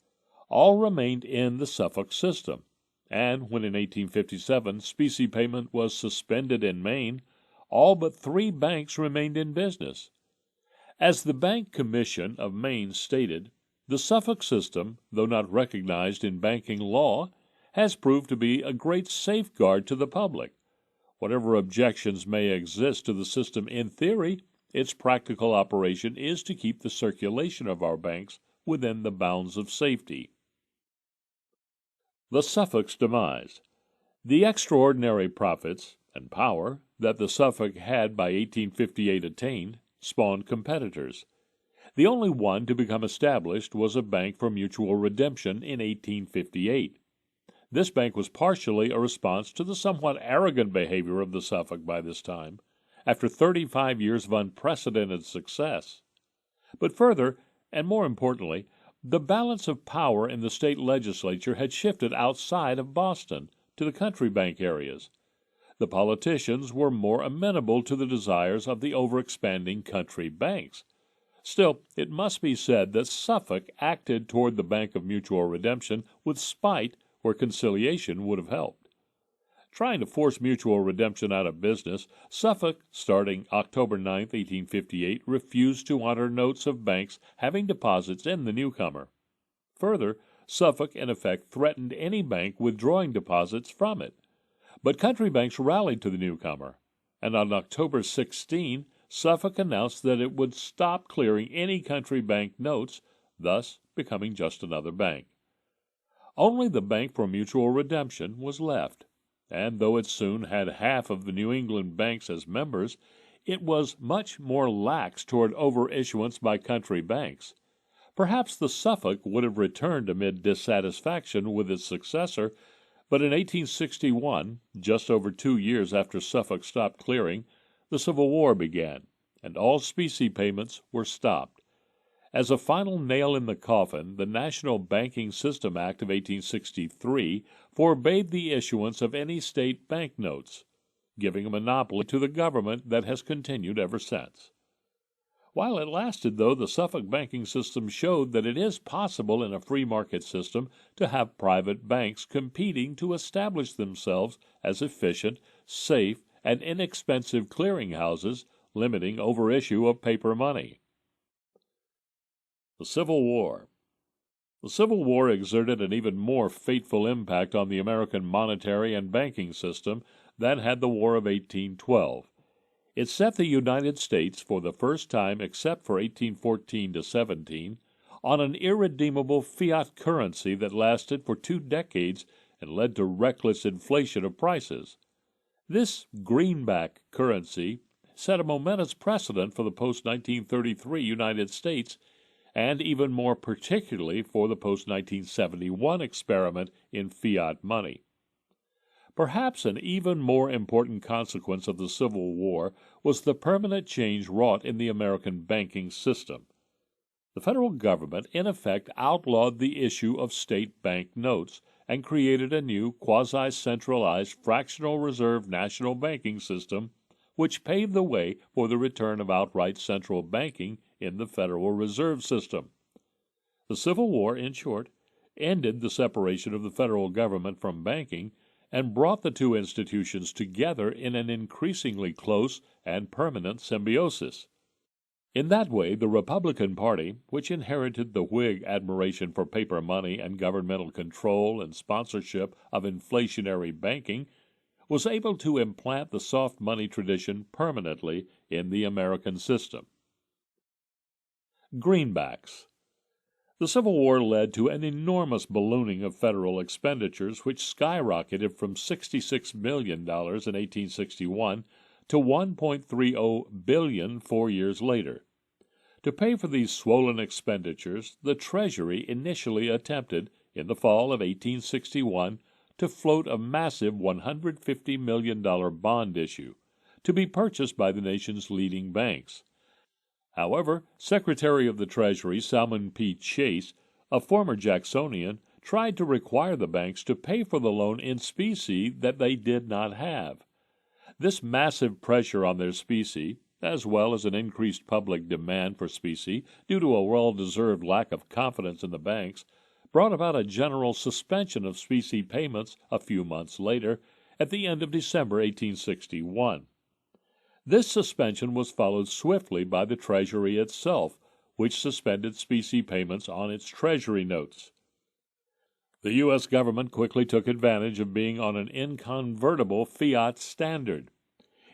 All remained in the Suffolk system, and when in 1857 specie payment was suspended in Maine, all but 3 banks remained in business. As the Bank Commission of Maine stated, the Suffolk system, though not recognized in banking law, has proved to be a great safeguard to the public. Whatever objections may exist to the system in theory, its practical operation is to keep the circulation of our banks within the bounds of safety. The Suffolk's demise. The extraordinary profits and power that the Suffolk had by 1858 attained spawned competitors. The only one to become established was a bank for mutual redemption in 1858. This bank was partially a response to the somewhat arrogant behavior of the Suffolk by this time, after 35 years of unprecedented success. But further, and more importantly, the balance of power in the state legislature had shifted outside of Boston to the country bank areas. The politicians were more amenable to the desires of the overexpanding country banks. Still, it must be said that Suffolk acted toward the Bank of Mutual Redemption with spite where conciliation would have helped. Trying to force mutual redemption out of business, Suffolk, starting October 9, 1858, refused to honor notes of banks having deposits in the newcomer. Further, Suffolk in effect threatened any bank withdrawing deposits from it. But country banks rallied to the newcomer, and on October 16, Suffolk announced that it would stop clearing any country bank notes, thus becoming just another bank. Only the Bank for Mutual Redemption was left, and though it soon had half of the New England banks as members, it was much more lax toward overissuance by country banks. Perhaps the Suffolk would have returned amid dissatisfaction with its successor, But in 1861, just over 2 years after Suffolk stopped clearing, the Civil War began, and all specie payments were stopped. As a final nail in the coffin, the National Banking System Act of 1863 forbade the issuance of any state banknotes, giving a monopoly to the government that has continued ever since. While it lasted, though, the Suffolk banking system showed that it is possible in a free market system to have private banks competing to establish themselves as efficient, safe, and inexpensive clearinghouses, limiting overissue of paper money. The Civil War. The Civil War exerted an even more fateful impact on the American monetary and banking system than had the War of 1812. It set the United States, for the first time except for 1814–17, on an irredeemable fiat currency that lasted for 2 decades and led to reckless inflation of prices. This greenback currency set a momentous precedent for the post-1933 United States, and even more particularly for the post-1971 experiment in fiat money. Perhaps an even more important consequence of the Civil War was the permanent change wrought in the American banking system. The federal government, in effect, outlawed the issue of state bank notes and created a new quasi-centralized fractional reserve national banking system, which paved the way for the return of outright central banking in the Federal Reserve System. The Civil War, in short, ended the separation of the federal government from banking and brought the two institutions together in an increasingly close and permanent symbiosis. In that way, the Republican Party, which inherited the Whig admiration for paper money and governmental control and sponsorship of inflationary banking, was able to implant the soft money tradition permanently in the American system. Greenbacks. The Civil War led to an enormous ballooning of federal expenditures, which skyrocketed from $66 million in 1861 to $1.30 billion 4 years later. To pay for these swollen expenditures, the Treasury initially attempted, in the fall of 1861, to float a massive $150 million bond issue, to be purchased by the nation's leading banks. However, Secretary of the Treasury Salmon P. Chase, a former Jacksonian, tried to require the banks to pay for the loan in specie that they did not have. This massive pressure on their specie, as well as an increased public demand for specie due to a well-deserved lack of confidence in the banks, brought about a general suspension of specie payments a few months later, at the end of December 1861. This suspension was followed swiftly by the Treasury itself, which suspended specie payments on its Treasury notes. The U.S. government quickly took advantage of being on an inconvertible fiat standard.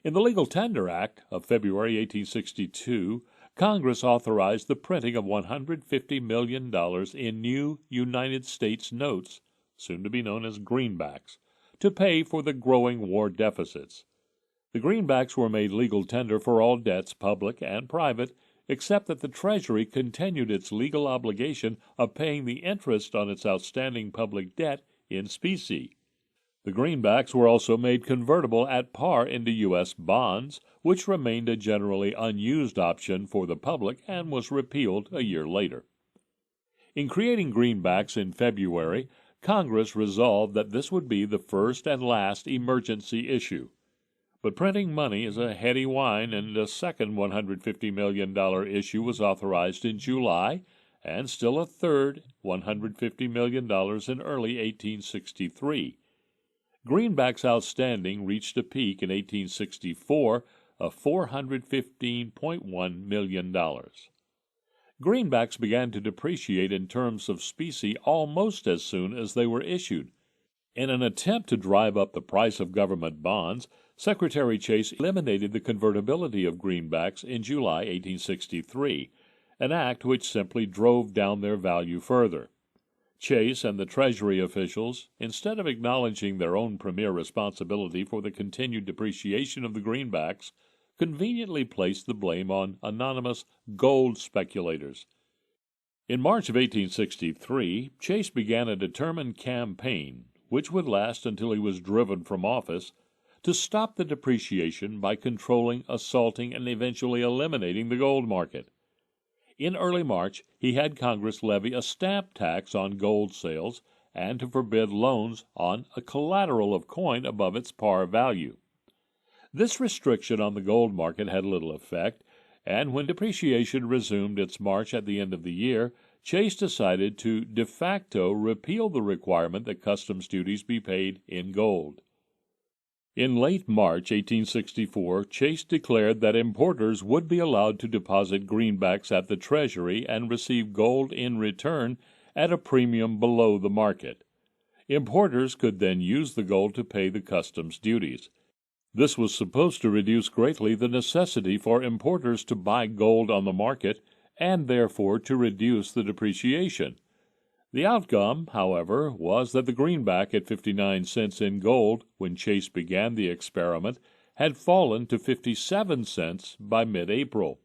In the Legal Tender Act of February 1862, Congress authorized the printing of $150 million in new United States notes, soon to be known as greenbacks, to pay for the growing war deficits. The greenbacks were made legal tender for all debts, public and private, except that the Treasury continued its legal obligation of paying the interest on its outstanding public debt in specie. The greenbacks were also made convertible at par into U.S. bonds, which remained a generally unused option for the public and was repealed a year later. In creating greenbacks in February, Congress resolved that this would be the first and last emergency issue. But printing money is a heady wine, and a second $150 million issue was authorized in July, and still a third $150 million in early 1863. Greenbacks outstanding reached a peak in 1864 of $415.1 million. Greenbacks began to depreciate in terms of specie almost as soon as they were issued. In an attempt to drive up the price of government bonds, Secretary Chase eliminated the convertibility of greenbacks in July 1863, an act which simply drove down their value further. Chase and the Treasury officials, instead of acknowledging their own premier responsibility for the continued depreciation of the greenbacks, conveniently placed the blame on anonymous gold speculators. In March of 1863, Chase began a determined campaign, which would last until he was driven from office, to stop the depreciation by controlling, assaulting, and eventually eliminating the gold market. In early March, he had Congress levy a stamp tax on gold sales and to forbid loans on a collateral of coin above its par value. This restriction on the gold market had little effect, and when depreciation resumed its march at the end of the year, Chase decided to de facto repeal the requirement that customs duties be paid in gold. In late March 1864, Chase declared that importers would be allowed to deposit greenbacks at the Treasury and receive gold in return at a premium below the market. Importers could then use the gold to pay the customs duties. This was supposed to reduce greatly the necessity for importers to buy gold on the market and therefore to reduce the depreciation. The outcome, however, was that the greenback at 59 cents in gold when Chase began the experiment had fallen to 57 cents by mid-April.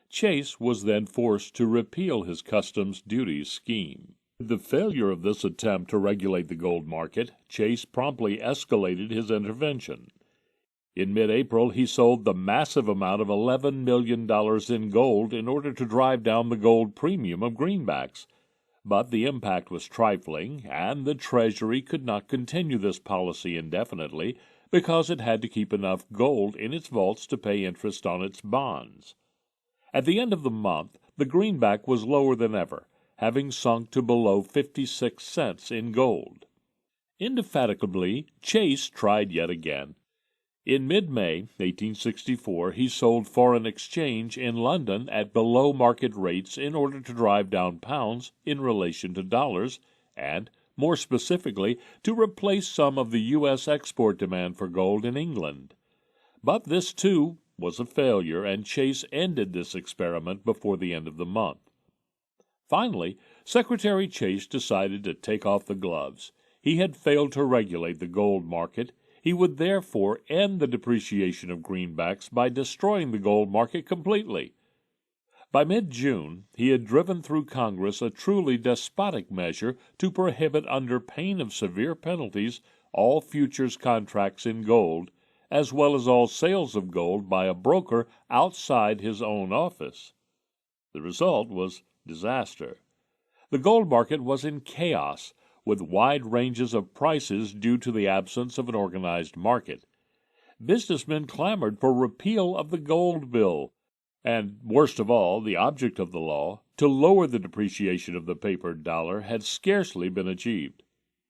Chase was then forced to repeal his customs duties scheme. With the failure of this attempt to regulate the gold market, Chase promptly escalated his intervention. In mid-April, he sold the massive amount of $11 million in gold in order to drive down the gold premium of greenbacks. But the impact was trifling, and the Treasury could not continue this policy indefinitely because it had to keep enough gold in its vaults to pay interest on its bonds. At the end of the month, the greenback was lower than ever, having sunk to below 56 cents in gold. Indefatigably, Chase tried yet again. In mid-May 1864, he sold foreign exchange in London at below-market rates in order to drive down pounds in relation to dollars and, more specifically, to replace some of the U.S. export demand for gold in England. But this, too, was a failure, and Chase ended this experiment before the end of the month. Finally, Secretary Chase decided to take off the gloves. He had failed to regulate the gold market. He would therefore end the depreciation of greenbacks by destroying the gold market completely. By mid-June, he had driven through Congress a truly despotic measure to prohibit under pain of severe penalties all futures contracts in gold, as well as all sales of gold by a broker outside his own office. The result was disaster. The gold market was in chaos, with wide ranges of prices due to the absence of an organized market. Businessmen clamored for repeal of the gold bill, and, worst of all, the object of the law, to lower the depreciation of the paper dollar, had scarcely been achieved.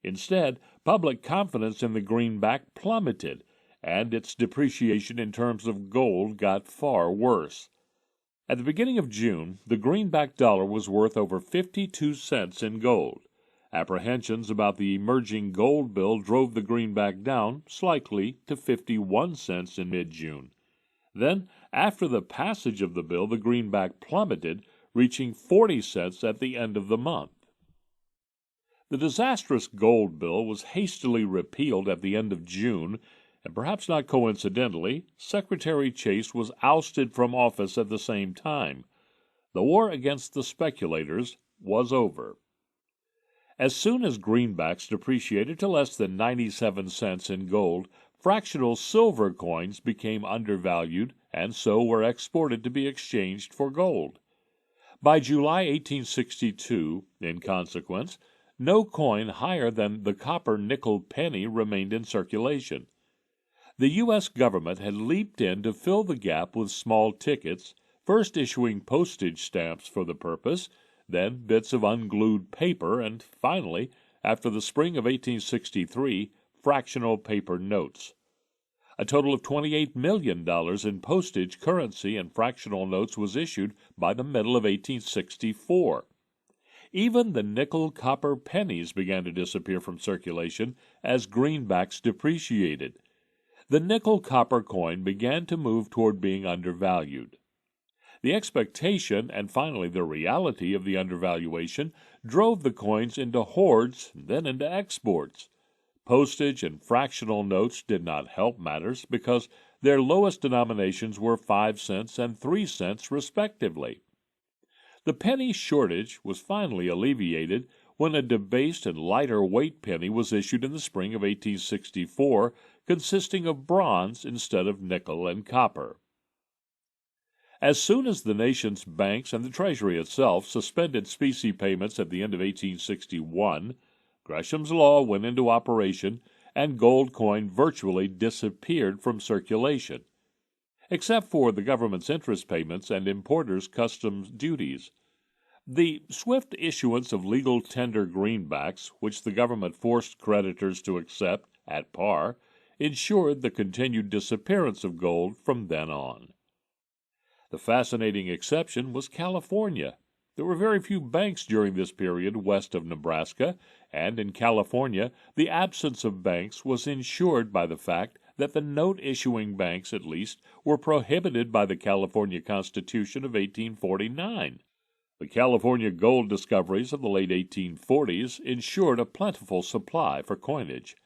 Instead, public confidence in the greenback plummeted, and its depreciation in terms of gold got far worse. At the beginning of June, the greenback dollar was worth over 52 cents in gold. Apprehensions about the emerging gold bill drove the greenback down slightly to 51 cents in mid-June. Then, after the passage of the bill, the greenback plummeted, reaching 40 cents at the end of the month. The disastrous gold bill was hastily repealed at the end of June, and perhaps not coincidentally, Secretary Chase was ousted from office at the same time. The war against the speculators was over. As soon as greenbacks depreciated to less than 97 cents in gold, fractional silver coins became undervalued and so were exported to be exchanged for gold. By July 1862, in consequence, no coin higher than the copper-nickel penny remained in circulation. The U.S. government had leaped in to fill the gap with small tickets, first issuing postage stamps for the purpose, then bits of unglued paper, and finally, after the spring of 1863, fractional paper notes. A total of $28 million in postage, currency, and fractional notes was issued by the middle of 1864. Even the nickel-copper pennies began to disappear from circulation as greenbacks depreciated. The nickel-copper coin began to move toward being undervalued. The expectation and finally the reality of the undervaluation drove the coins into hoards, then into exports. Postage and fractional notes did not help matters because their lowest denominations were 5 cents and 3 cents respectively. The penny shortage was finally alleviated when a debased and lighter weight penny was issued in the spring of 1864, consisting of bronze instead of nickel and copper. As soon as the nation's banks and the Treasury itself suspended specie payments at the end of 1861, Gresham's Law went into operation and gold coin virtually disappeared from circulation, except for the government's interest payments and importers' customs duties. The swift issuance of legal tender greenbacks, which the government forced creditors to accept at par, ensured the continued disappearance of gold from then on. The fascinating exception was California. There were very few banks during this period west of Nebraska, and in California the absence of banks was ensured by the fact that the note-issuing banks, at least, were prohibited by the California Constitution of 1849. The California gold discoveries of the late 1840s ensured a plentiful supply for coinage.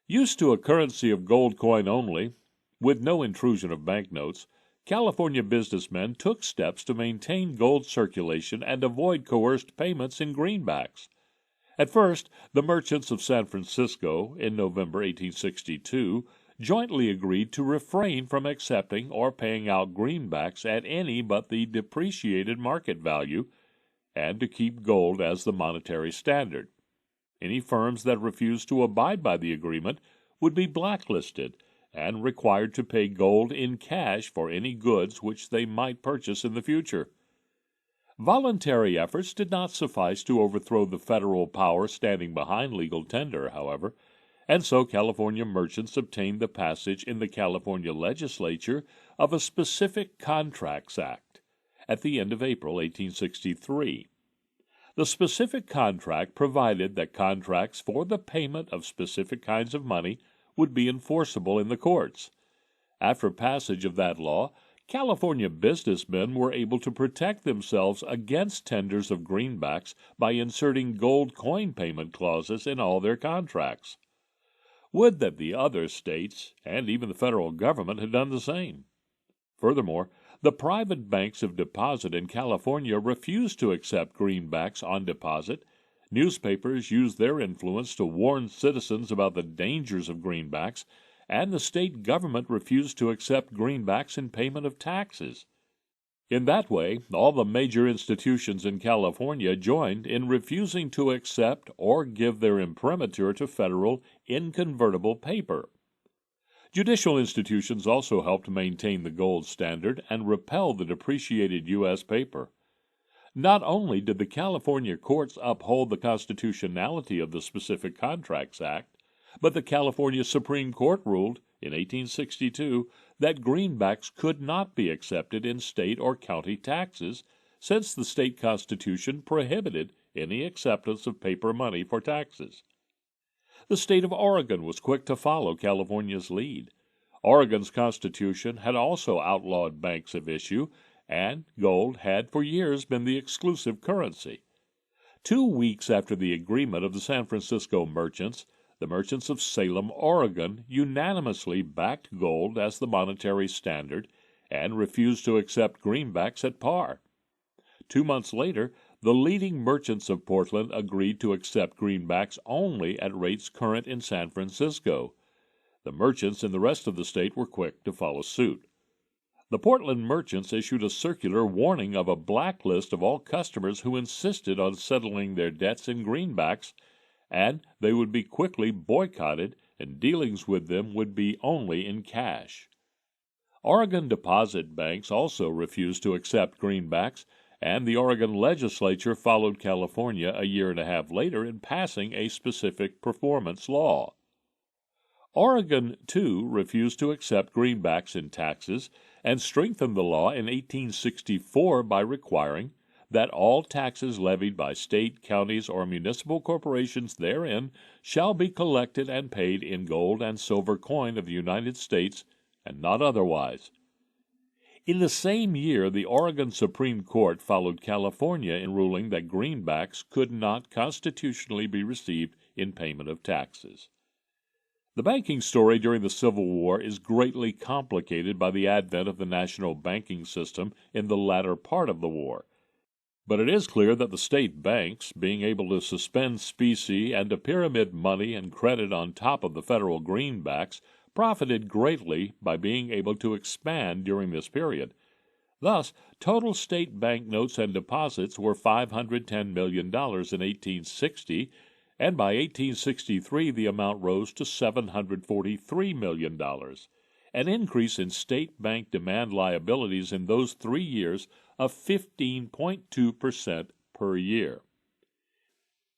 Used to a currency of gold coin only, with no intrusion of banknotes, California businessmen took steps to maintain gold circulation and avoid coerced payments in greenbacks. At first, the merchants of San Francisco, in November 1862, jointly agreed to refrain from accepting or paying out greenbacks at any but the depreciated market value, and to keep gold as the monetary standard. Any firms that refused to abide by the agreement would be blacklisted and required to pay gold in cash for any goods which they might purchase in the future. Voluntary efforts did not suffice to overthrow the federal power standing behind legal tender, however, and so California merchants obtained the passage in the California legislature of a Specific Contracts Act at the end of April 1863. The specific contract provided that contracts for the payment of specific kinds of money would be enforceable in the courts. After passage of that law, California businessmen were able to protect themselves against tenders of greenbacks by inserting gold coin payment clauses in all their contracts. Would that the other states, and even the federal government, had done the same. Furthermore, the private banks of deposit in California refused to accept greenbacks on deposit. Newspapers used their influence to warn citizens about the dangers of greenbacks, and the state government refused to accept greenbacks in payment of taxes. In that way, all the major institutions in California joined in refusing to accept or give their imprimatur to federal inconvertible paper. Judicial institutions also helped maintain the gold standard and repel the depreciated U.S. paper. Not only did the California courts uphold the constitutionality of the Specific Contracts Act, but the California Supreme Court ruled in 1862 that greenbacks could not be accepted in state or county taxes, since the state constitution prohibited any acceptance of paper money for taxes. The state of Oregon was quick to follow California's lead. Oregon's constitution had also outlawed banks of issue, and gold had for years been the exclusive currency. 2 weeks after the agreement of the San Francisco merchants, the merchants of Salem, Oregon, unanimously backed gold as the monetary standard and refused to accept greenbacks at par. 2 months later, the leading merchants of Portland agreed to accept greenbacks only at rates current in San Francisco. The merchants in the rest of the state were quick to follow suit. The Portland merchants issued a circular warning of a blacklist of all customers who insisted on settling their debts in greenbacks, and they would be quickly boycotted and dealings with them would be only in cash. Oregon deposit banks also refused to accept greenbacks, and the Oregon legislature followed California a year and a half later in passing a specific performance law. Oregon, too, refused to accept greenbacks in taxes and strengthened the law in 1864 by requiring that all taxes levied by state, counties, or municipal corporations therein shall be collected and paid in gold and silver coin of the United States, and not otherwise. In the same year, the Oregon Supreme Court followed California in ruling that greenbacks could not constitutionally be received in payment of taxes. The banking story during the Civil War is greatly complicated by the advent of the national banking system in the latter part of the war. But it is clear that the state banks, being able to suspend specie and to pyramid money and credit on top of the federal greenbacks, profited greatly by being able to expand during this period. Thus, total state banknotes and deposits were $510 million in 1860, and by 1863 the amount rose to $743 million, an increase in state bank demand liabilities in those 3 years of 15.2% per year.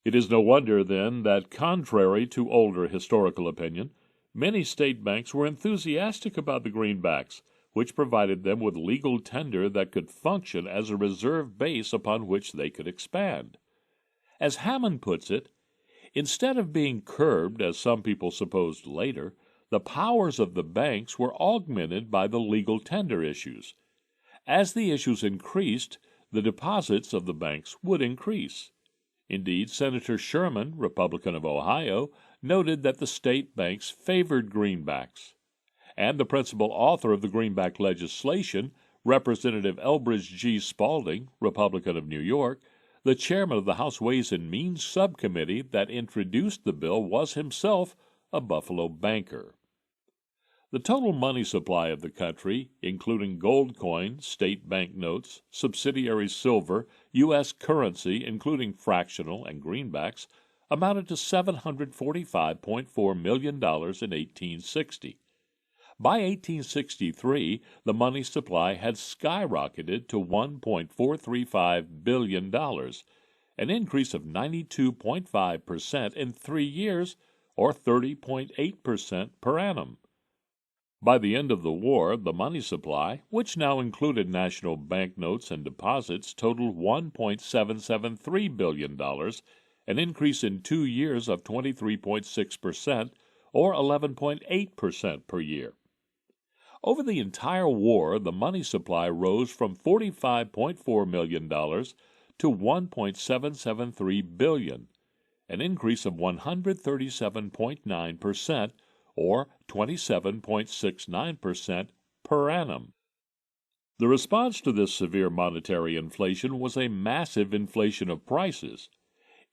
It is no wonder, then, that contrary to older historical opinion, many state banks were enthusiastic about the greenbacks, which provided them with legal tender that could function as a reserve base upon which they could expand. As Hammond puts it, instead of being curbed, as some people supposed later, the powers of the banks were augmented by the legal tender issues. As the issues increased, the deposits of the banks would increase. Indeed, Senator Sherman, Republican of Ohio, noted that the state banks favored greenbacks. And the principal author of the greenback legislation, Representative Elbridge G. Spaulding, Republican of New York, the chairman of the House Ways and Means Subcommittee that introduced the bill, was himself a Buffalo banker. The total money supply of the country, including gold coin, state bank notes, subsidiary silver, U.S. currency, including fractional and greenbacks, amounted to $745.4 million in 1860. By 1863, the money supply had skyrocketed to $1.435 billion, an increase of 92.5% in 3 years, or 30.8% per annum. By the end of the war, the money supply, which now included national banknotes and deposits, totaled $1.773 billion, an increase in 2 years of 23.6%, or 11.8% per year. Over the entire war, the money supply rose from $45.4 million to $1.773 billion, an increase of 137.9%, or 27.69% per annum. The response to this severe monetary inflation was a massive inflation of prices.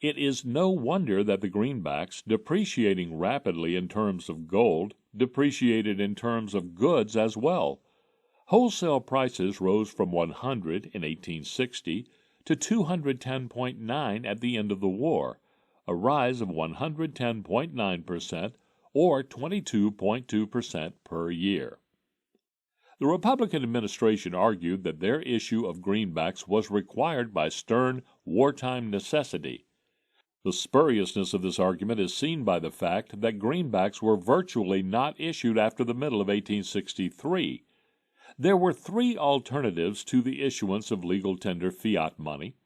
It is no wonder that the greenbacks, depreciating rapidly in terms of gold, depreciated in terms of goods as well. Wholesale prices rose from 100 in 1860 to 210.9 at the end of the war, a rise of 110.9%, or 22.2% per year. The Republican administration argued that their issue of greenbacks was required by stern wartime necessity. The spuriousness of this argument is seen by the fact that greenbacks were virtually not issued after the middle of 1863. There were 3 alternatives to the issuance of legal tender fiat money.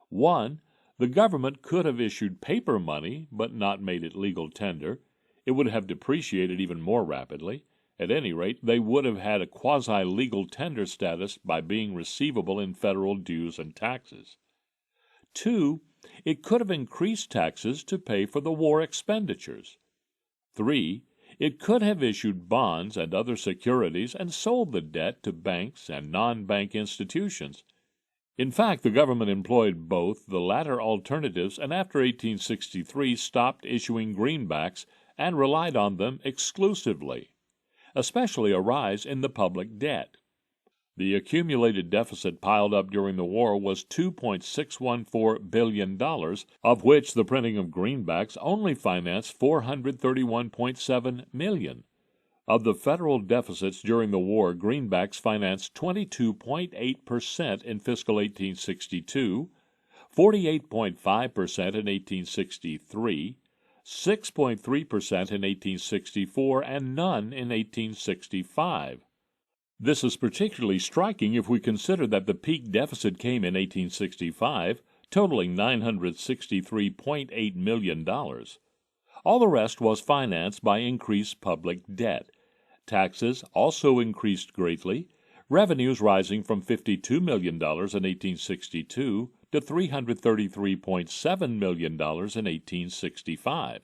1. The government could have issued paper money, but not made it legal tender. It would have depreciated even more rapidly. At any rate, they would have had a quasi-legal tender status by being receivable in federal dues and taxes. 2. It could have increased taxes to pay for the war expenditures. 3. It could have issued bonds and other securities and sold the debt to banks and non-bank institutions. In fact, the government employed both the latter alternatives and after 1863 stopped issuing greenbacks and relied on them exclusively, especially a rise in the public debt. The accumulated deficit piled up during the war was $2.614 billion, of which the printing of greenbacks only financed $431.7 million. Of the federal deficits during the war, greenbacks financed 22.8% in fiscal 1862, 48.5% in 1863, 6.3% in 1864, and none in 1865. This is particularly striking if we consider that the peak deficit came in 1865, totaling $963.8 million. All the rest was financed by increased public debt. Taxes also increased greatly, revenues rising from $52 million in 1862 to $333.7 million in 1865.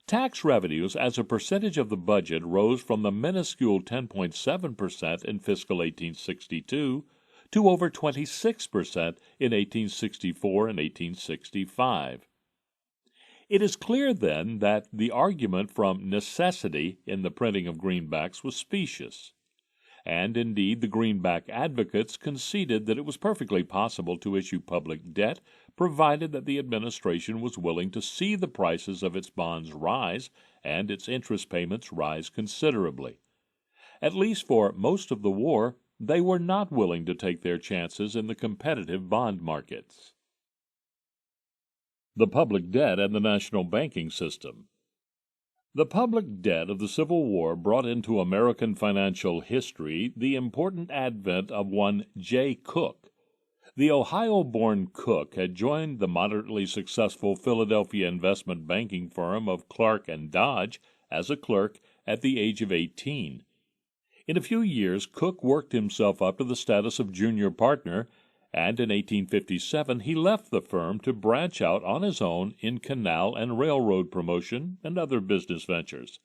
Tax revenues as a percentage of the budget rose from the minuscule 10.7% in fiscal 1862 to over 26% in 1864 and 1865. It is clear, then, that the argument from necessity in the printing of greenbacks was specious. And indeed the greenback advocates conceded that it was perfectly possible to issue public debt, provided that the administration was willing to see the prices of its bonds rise and its interest payments rise considerably. At least for most of the war, they were not willing to take their chances in the competitive bond markets. The public debt and the national banking system. The public debt of the Civil War brought into American financial history the important advent of one J. Cook. The Ohio-born Cook had joined the moderately successful Philadelphia investment banking firm of Clark and Dodge as a clerk at the age of 18. In a few years, Cook worked himself up to the status of junior partner, and in 1857 he left the firm to branch out on his own in canal and railroad promotion and other business ventures.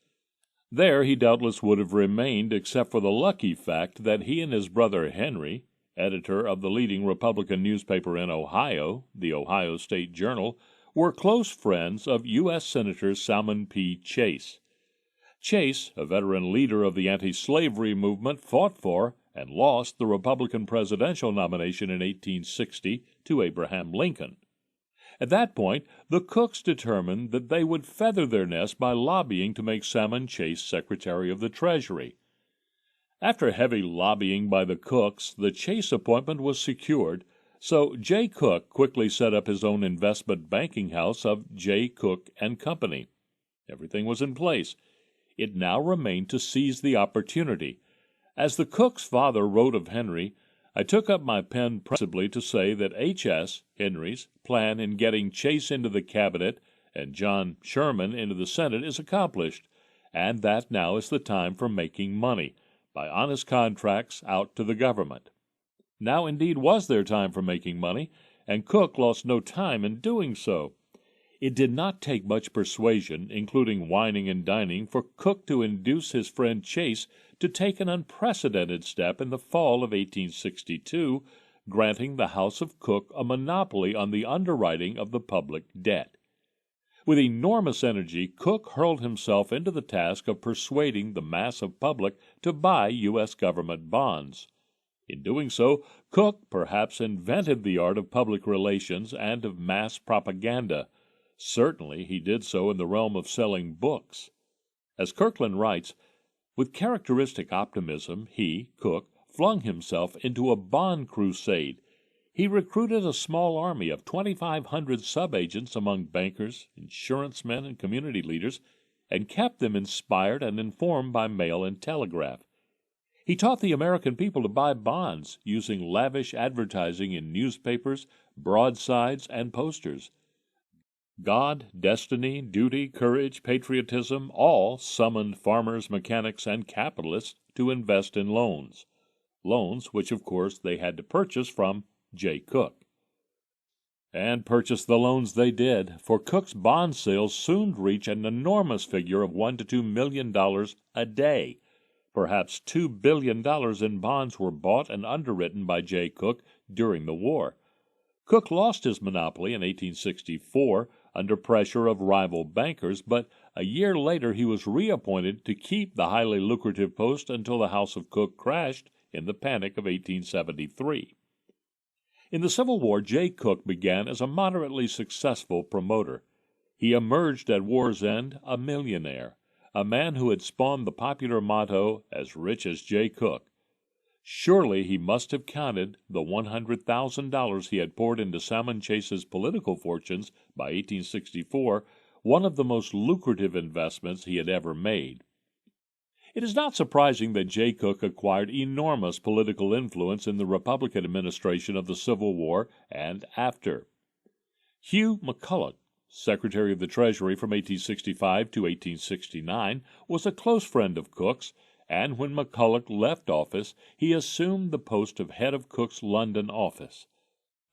There he doubtless would have remained except for the lucky fact that he and his brother Henry, editor of the leading Republican newspaper in Ohio, the Ohio State Journal, were close friends of U.S. Senator Salmon P. Chase. Chase, a veteran leader of the anti-slavery movement, fought for and lost the Republican presidential nomination in 1860 to Abraham Lincoln. At that point, the Cooks determined that they would feather their nest by lobbying to make Salmon Chase Secretary of the Treasury. After heavy lobbying by the Cooks, the Chase appointment was secured, so J. Cook quickly set up his own investment banking house of J. Cook and Company. Everything was in place. It now remained to seize the opportunity. As the Cook's father wrote of Henry, I took up my pen principally to say that H.S., Henry's, plan in getting Chase into the cabinet and John Sherman into the Senate is accomplished, and that now is the time for making money, by honest contracts out to the government. Now indeed was their time for making money, and Cook lost no time in doing so. It did not take much persuasion, including wining and dining, for Cook to induce his friend Chase to take an unprecedented step in the fall of 1862, granting the House of Cook a monopoly on the underwriting of the public debt. With enormous energy, Cook hurled himself into the task of persuading the mass of public to buy U.S. government bonds. In doing so, Cook perhaps invented the art of public relations and of mass propaganda. Certainly he did so in the realm of selling books. As Kirkland writes, with characteristic optimism, he, Cook, flung himself into a bond crusade. He recruited a small army of 2,500 sub-agents among bankers, insurance men, and community leaders, and kept them inspired and informed by mail and telegraph. He taught the American people to buy bonds, using lavish advertising in newspapers, broadsides, and posters. God, destiny, duty, courage, patriotism, all summoned farmers, mechanics, and capitalists to invest in loans which, of course, they had to purchase from J. Cook. And purchase the loans they did, for Cook's bond sales soon reached an enormous figure of $1 to $2 million a day. Perhaps $2 billion in bonds were bought and underwritten by J. Cook during the war. Cook lost his monopoly in 1864 under pressure of rival bankers, but a year later he was reappointed to keep the highly lucrative post until the House of Cook crashed in the Panic of 1873. In the Civil War, J. Cook began as a moderately successful promoter. He emerged at war's end a millionaire, a man who had spawned the popular motto, "As rich as J. Cook." Surely he must have counted the $100,000 he had poured into Salmon Chase's political fortunes by 1864 one of the most lucrative investments he had ever made. It is not surprising that J. Cook acquired enormous political influence in the Republican administration of the Civil War and after. Hugh McCulloch, Secretary of the Treasury from 1865 to 1869, was a close friend of Cook's, and when McCulloch left office, he assumed the post of head of Cook's London office.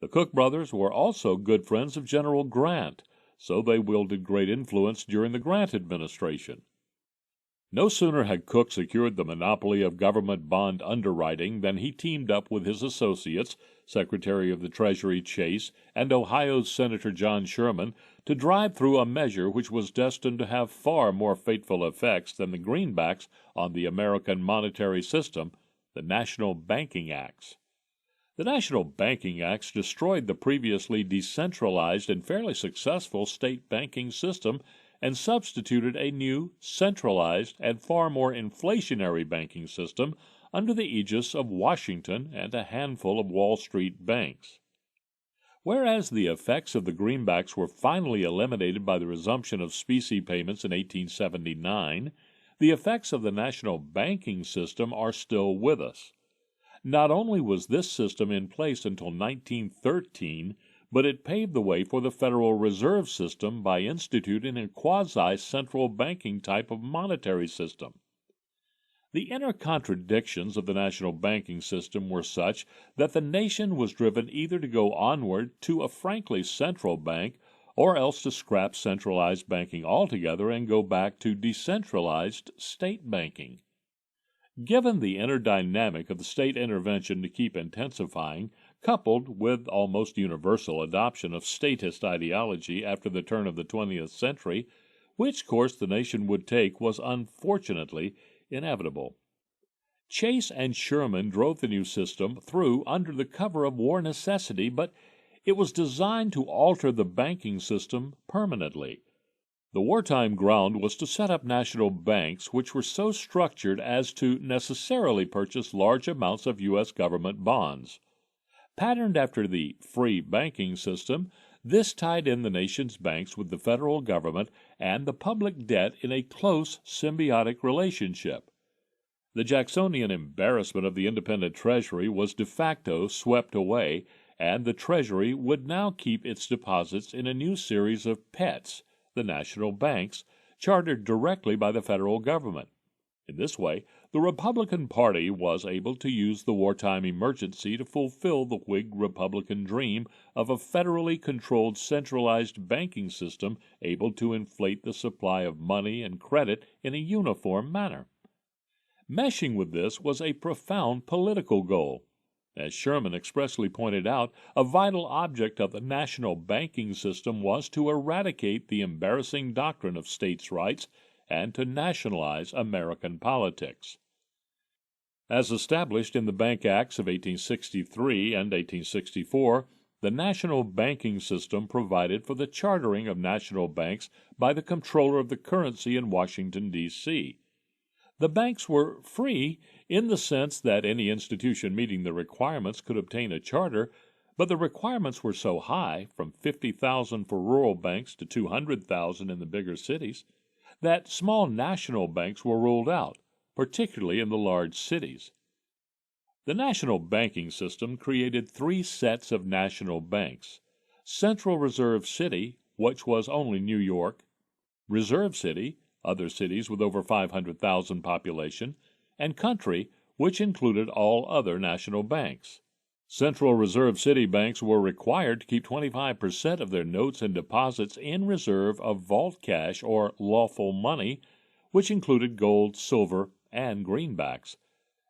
The Cook brothers were also good friends of General Grant, so they wielded great influence during the Grant administration. No sooner had Cook secured the monopoly of government bond underwriting than he teamed up with his associates, Secretary of the Treasury Chase and Ohio's Senator John Sherman, to drive through a measure which was destined to have far more fateful effects than the greenbacks on the American monetary system, the National Banking Acts. The National Banking Acts destroyed the previously decentralized and fairly successful state banking system and substituted a new, centralized, and far more inflationary banking system under the aegis of Washington and a handful of Wall Street banks. Whereas the effects of the greenbacks were finally eliminated by the resumption of specie payments in 1879, the effects of the national banking system are still with us. Not only was this system in place until 1913, but it paved the way for the Federal Reserve System by instituting a quasi-central banking type of monetary system. The inner contradictions of the national banking system were such that the nation was driven either to go onward to a frankly central bank or else to scrap centralized banking altogether and go back to decentralized state banking. Given the inner dynamic of the state intervention to keep intensifying, coupled with almost universal adoption of statist ideology after the turn of the 20th century, which course the nation would take was unfortunately inevitable. Chase and Sherman drove the new system through under the cover of war necessity, but it was designed to alter the banking system permanently. The wartime ground was to set up national banks which were so structured as to necessarily purchase large amounts of U.S. government bonds. Patterned after the free banking system, this tied in the nation's banks with the federal government and the public debt in a close symbiotic relationship. The Jacksonian embarrassment of the independent Treasury was de facto swept away, and the Treasury would now keep its deposits in a new series of pets, the national banks, chartered directly by the federal government. In this way, the Republican Party was able to use the wartime emergency to fulfill the Whig Republican dream of a federally controlled centralized banking system able to inflate the supply of money and credit in a uniform manner. Meshing with this was a profound political goal. As Sherman expressly pointed out, a vital object of the national banking system was to eradicate the embarrassing doctrine of states' rights and to nationalize American politics. As established in the Bank Acts of 1863 and 1864, the national banking system provided for the chartering of national banks by the comptroller of the currency in Washington, D.C. The banks were free in the sense that any institution meeting the requirements could obtain a charter, but the requirements were so high, from 50,000 for rural banks to 200,000 in the bigger cities, that small national banks were ruled out, particularly in the large cities. The national banking system created three sets of national banks: Central Reserve City, which was only New York; Reserve City, other cities with over 500,000 population; and Country, which included all other national banks. Central Reserve City banks were required to keep 25% of their notes and deposits in reserve of vault cash or lawful money, which included gold, silver, and greenbacks.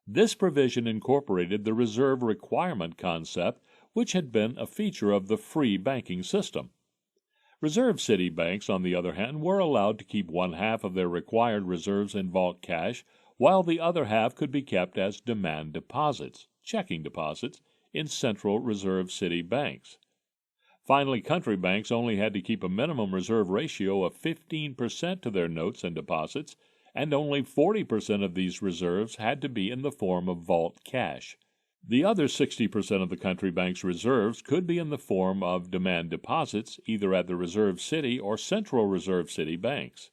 This provision incorporated the reserve requirement concept, which had been a feature of the free banking system. Reserve City banks, on the other hand, were allowed to keep one half of their required reserves in vault cash, while the other half could be kept as demand deposits, checking deposits, in Central Reserve City banks. Finally, country banks only had to keep a minimum reserve ratio of 15% to their notes and deposits, and only 40% of these reserves had to be in the form of vault cash. The other 60% of the country bank's reserves could be in the form of demand deposits, either at the Reserve City or Central Reserve City banks.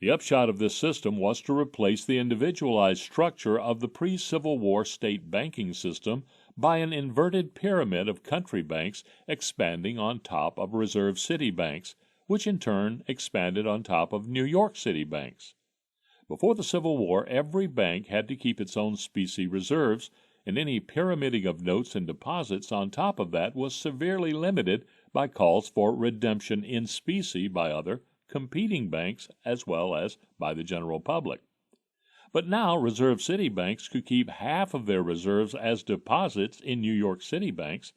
The upshot of this system was to replace the individualized structure of the pre-Civil War state banking system by an inverted pyramid of country banks expanding on top of Reserve City banks, which in turn expanded on top of New York City banks. Before the Civil War, every bank had to keep its own specie reserves, and any pyramiding of notes and deposits on top of that was severely limited by calls for redemption in specie by other competing banks as well as by the general public. But now reserve city banks could keep half of their reserves as deposits in New York City banks,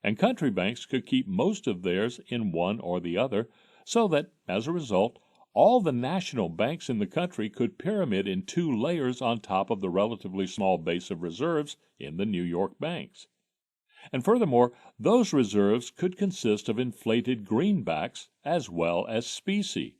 and country banks could keep most of theirs in one or the other, so that, as a result, all the national banks in the country could pyramid in two layers on top of the relatively small base of reserves in the New York banks. And furthermore, those reserves could consist of inflated greenbacks as well as specie.